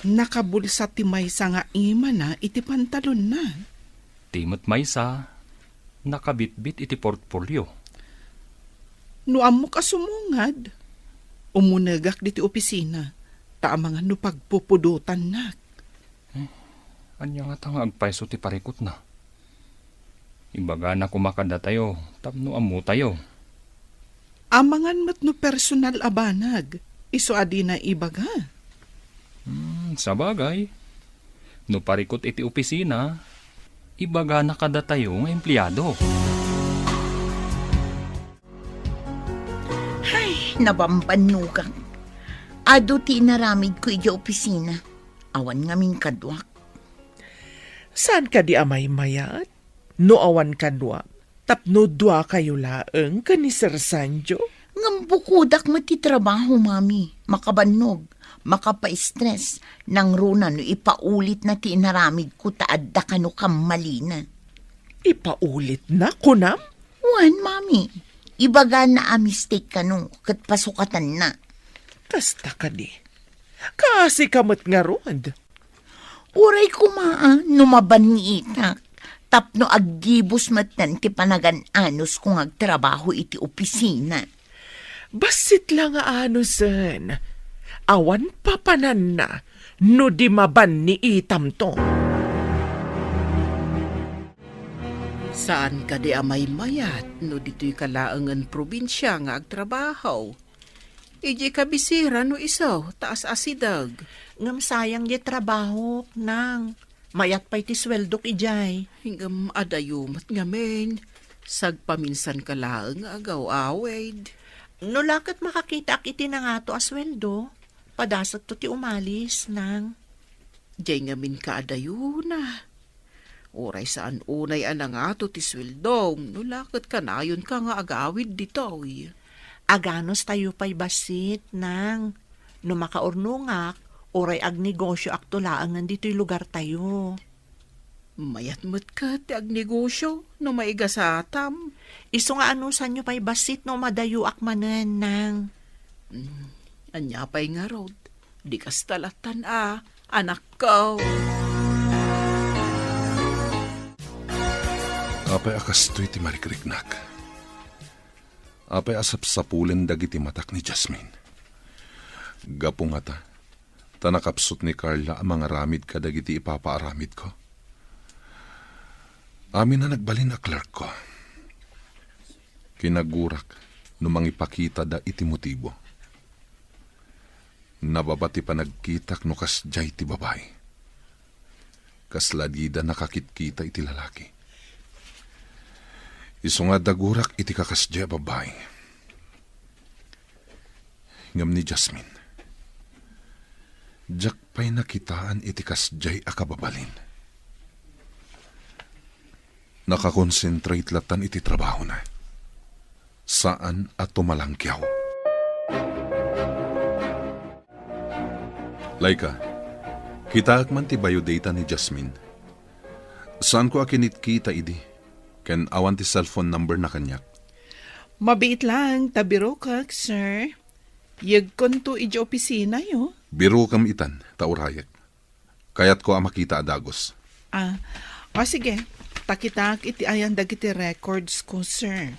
Nakabulsa ti maysa nga ima na iti pantalon na. Timot maysa, nakabitbit iti portfolio. No amok asumungad. Umunagak diti opisina. Taamangan no pagpupudutan na. Anya nga tanga agpaiso ti parikot na. Imbaga na kumakada tayo, tapno amu tayo. Amangan mat no personal abanag. Iso adi na ibaga. Sa bagay. No parikot iti opisina, ibaga na kada tayo nga empleyado. nabambanugang. Ado ti naramid ko ija opisina. Awan ngamin kadwak. Saan ka di amay mayat? No awan kadwa. Tapno dwa kayo laeng ka ni Sir Sanjo? Ngambukudak mo ti trabaho, mami. Makabanog, makapa-stress. Nang runa no ipaulit na ti naramid ko taadda ka no kamalina. Ipaulit na, kunam? Wan, mami. Ibaga na a mistake ka no, kat pasukatan na. Kasta ka di. Kasi kamot nga rod. Uray kumaa, numaban ni itak. Tapno aggibos matan ti panagan-anos kung agtrabaho iti opisina. Basit lang ano, sen. Awan papanan na, no di maban ni itam to. Saan ka di amay mayat no dito'y kalaangan probinsya nga agtrabaho? Iji kabisira no isaw, taas asidag. Ngam sayang di trabaho, nang. Mayat pa'y ti sweldok ijay. Hingam adayumat ngamen, sagpaminsan kalaang agaw awed. No lakat makakita ak iti na nga to asweldo, padasag to ti umalis, nang. Diyay ngamin ka adayuna. Oray saan unay anang ato ti sweldong, no lakat ka na yun ka nga agawid dito. Aganos tayo pa'y basit, nang. No makaurnungak, oray agnegosyo ak tulaangan dito'y lugar tayo. Mayat mo't ka ti agnegosyo, no maigasatam. Iso nga anusan nyo pa'y basit no madayo ak manen, nang. Anya pa'y nga rod, di kas talatan anak ko. Apay akas to'y ti marikriknak. Apay asap-sapulen dagiti matak ni Jasmine. Gapo nga ta nakapsot ni Carla ang mga ramid ka dagiti ipapaaramid ko. Amin na nagbalin na clerk ko. Kinagurak no mangipakita da iti motibo. Nababati pa nagkitak no kasjay ti babay. Kasladida nakakit-kita iti lalaki. Iso nga dagurak iti kakasjay babay. Ngam ni Jasmine. Diyak pa'y nakitaan iti kasjay akababalin. Nakakonsentrate latan iti trabaho na. Saan at tumalangkyaw. Laika, kita man ti biodata ni Jasmine. Saan ko akinit kita idi? Ken awan ti cellphone number na kanyak. Mabiit lang, tabiro kak, sir. Yag konto iji opisina yo. Biro kam itan, taurayak. Kayat ko makita adagos. Sige. Takitak iti ayan dagiti records ko, sir.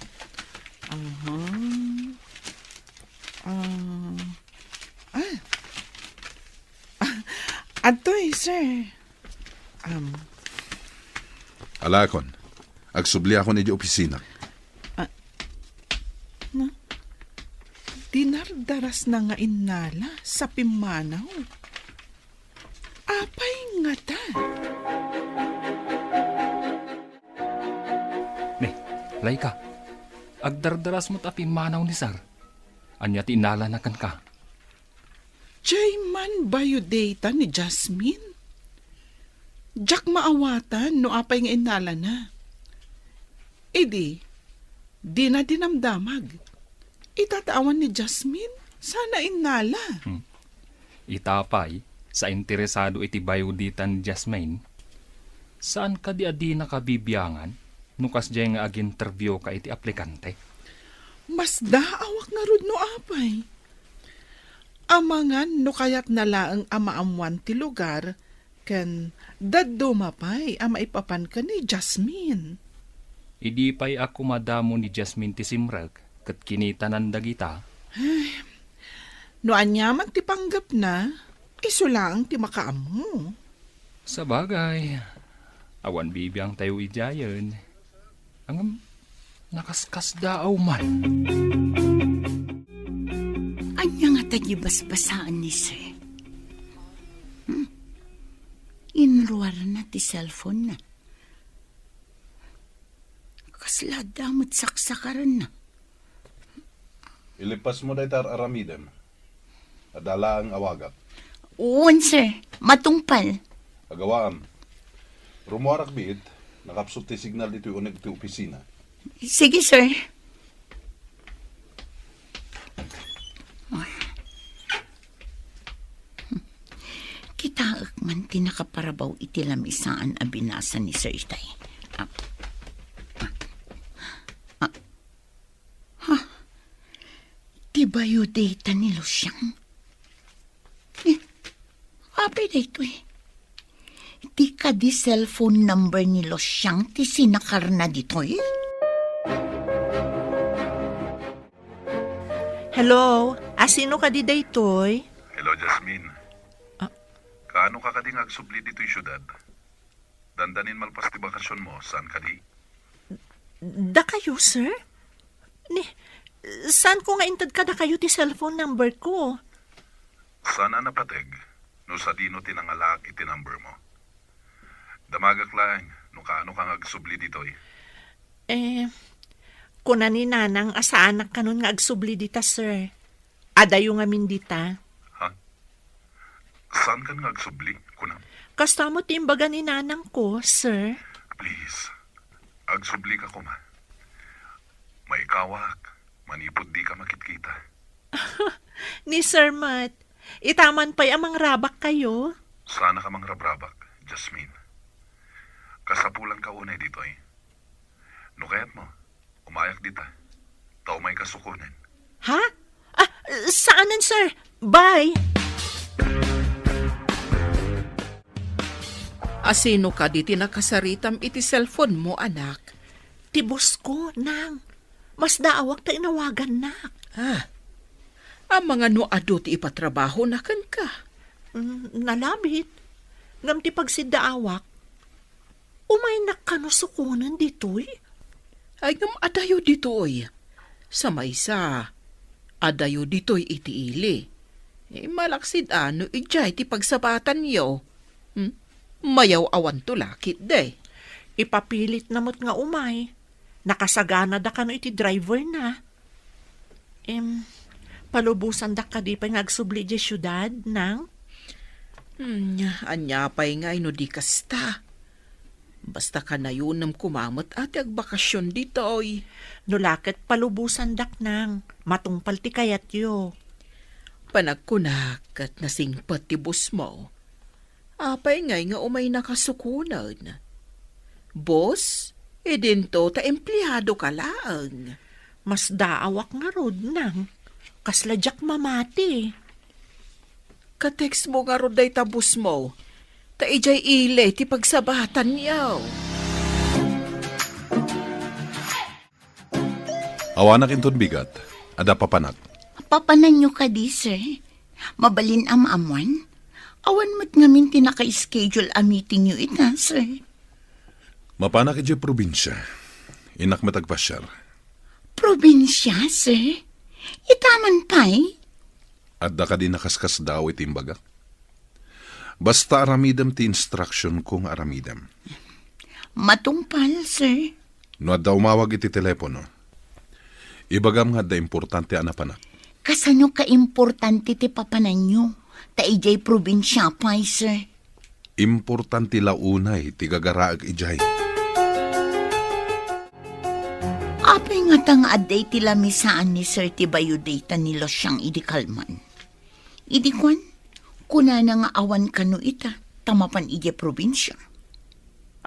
Adoy, sir. Alakon, agsubli ako ni opisina. Dinardaras na nga inala sa pimanaw. Apay nga ta. Laika, agdardaras mo't api manaw ni Sar. Anya ti inala na kan ka. Jayman biodata ni Jasmine? Jack maawatan no apay nga inala na. Di na dinamdamag. Itatawan ni Jasmine, sana inala. Itapay, sa interesado iti biodata ni Jasmine, saan ka di adi nakabibiyangan? Nukas dyan nga ag-interview ka iti aplikante. Mas daawak na rod no apay. Amangan no kayat nalaang amaamuan ti lugar, kan daddo mapay ama ipapan ka ni Jasmine. Idi pa'y ako madamo ni Jasmine ti simrag, kat kinitanan dagita. No anyaman ti panggap na, iso lang ti makaamu. Sa bagay, awan bibiyang tayo ijayon. Ang nakaskas daaw man. Anya nga tayo basbasaan ni sir. Inruar na ti cellphone na. Kasla damot saksakaran na. Ilipas mo daytar aramidem. Adala ang awagap. Uwan, sir. Matungpal. Agawaam. Rumuarak biit, nakapsot ti signal dito yung unag ti opisina. Sige, sir. Kitaak man tinakaparabaw iti lamisaan a binasa ni Sir Itay. Diba yung data ni Lusyang? Apay na ito eh. Di ka di cellphone number ni Lusyang ti sinakar na dito eh. Hello, asino ka di daytoy? Hello, Jasmine. Kaano ka kading agsubli dito yung syudad? Dandanin malpas ti bakasyon mo, saan ka di? Da kayo, sir? Saan ko nga intad ka da kayo ti cellphone number ko? Sana napateg, no sa dino tinangalak iti number mo. Damagak lang, no kaano kang agsubli dito eh. Kuna ni nanang asaanak ka nun nga agsubli dita, sir. Adayo nga min dita. Saan ka nga agsubli, kunam? Kasta mo timbaga ni nanang ko, sir. Please, agsubli ka kuma. May kawak, manipod di ka makitkita. Ni Sir Matt, itaman pa'y amang rabak kayo. Sana ka mang rabrabak, Jasmine. Kasapulan ka unay dito eh. No kaya't mo, umayak dita. Tao may kasukunan. Ha? Saanan, sir? Bye! Asino ka di tinakasaritam iti cellphone mo, anak? Tibos ko, nang. Mas daawak ta inawagan na. Ang mga nuado ti ipatrabaho na kan ka. Nalabit. Ngam ti pagsidaawak. Umay nakanusukunan dito'y. Ay ngam adayo dito'y. Sa maysa, adayo dito'y iti ili. Malaksid ano ijay ti pagsabatan yo. Mayaw awan to lakit de. Ipapilit namot nga umay. Nakasagana da ka no iti driver na. Palubusan da ka di pa nga agsubli di syudad, nang? Anya pa'y nga ino di kasta. Basta ka na yun kumamot at agbakasyon dito oy. Nulaket palubusan dak nang. Matungpal ti kayat yo. Panagkunak at nasingpat ti bus mo. Apay ngay nga umay nakasukunan. Boss, edinto ta empleyado ka laang. Mas daawak nga rod nang. Kasladyak mamati. Ka-text mo nga rod day tabus mo. Ta ijay ile ti pagsabatan yaw. Awanak inton bigat, ada papanak. Papanan nyo ka di, sir. Mabalin amamuan. Awan mo't ngamin tinaka-schedule a meeting nyo ita, sir. Mapanak iti probinsya. Inak matagpasyar. Probinsya, sir? Itaman pa'y? At da ka din nakaskas daw itimbaga. Basta aramidam ti instruction kung aramidam. Matungpal, sir. No at da umawag iti telepono. Ibagam nga da importante anapanak. Kasano ka-importante ti papanan nyo? Ta ijay probinsya pa'y, sir. Importante launay ti gagaraag ijay. Apay nga tang aday ti lamisaan ni Sir Tibayo data ni Losyang idikalman. Idikwan, kuna na nga awan kano ita, tamapan ije probinsya.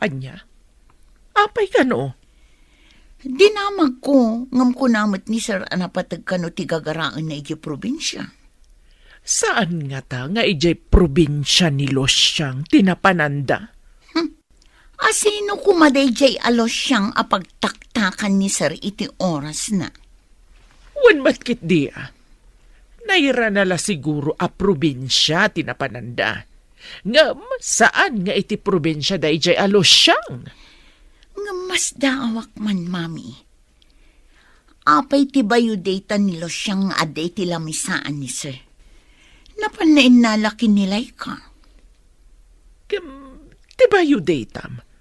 Anya? Apay kano? Dinamag ko, ngam kunamot ni Sir anapatag kano ti gagaraan na ije probinsya. Saan nga ta nga ijay probinsya ni Losyang tinapananda? Asino kumaday jay alos siyang apagtaktakan ni Sir iti oras na? Wan matkit dia. Naira na la siguro a probinsya tinapananda. Ngam, saan nga iti probinsya da ijay alos siyang? Nga mas daawak man, mami. Apay ti bayo data nilo siyang aday ti lamisaan ni Sir. Napanain nalaki nilay ka. Tibayo datam.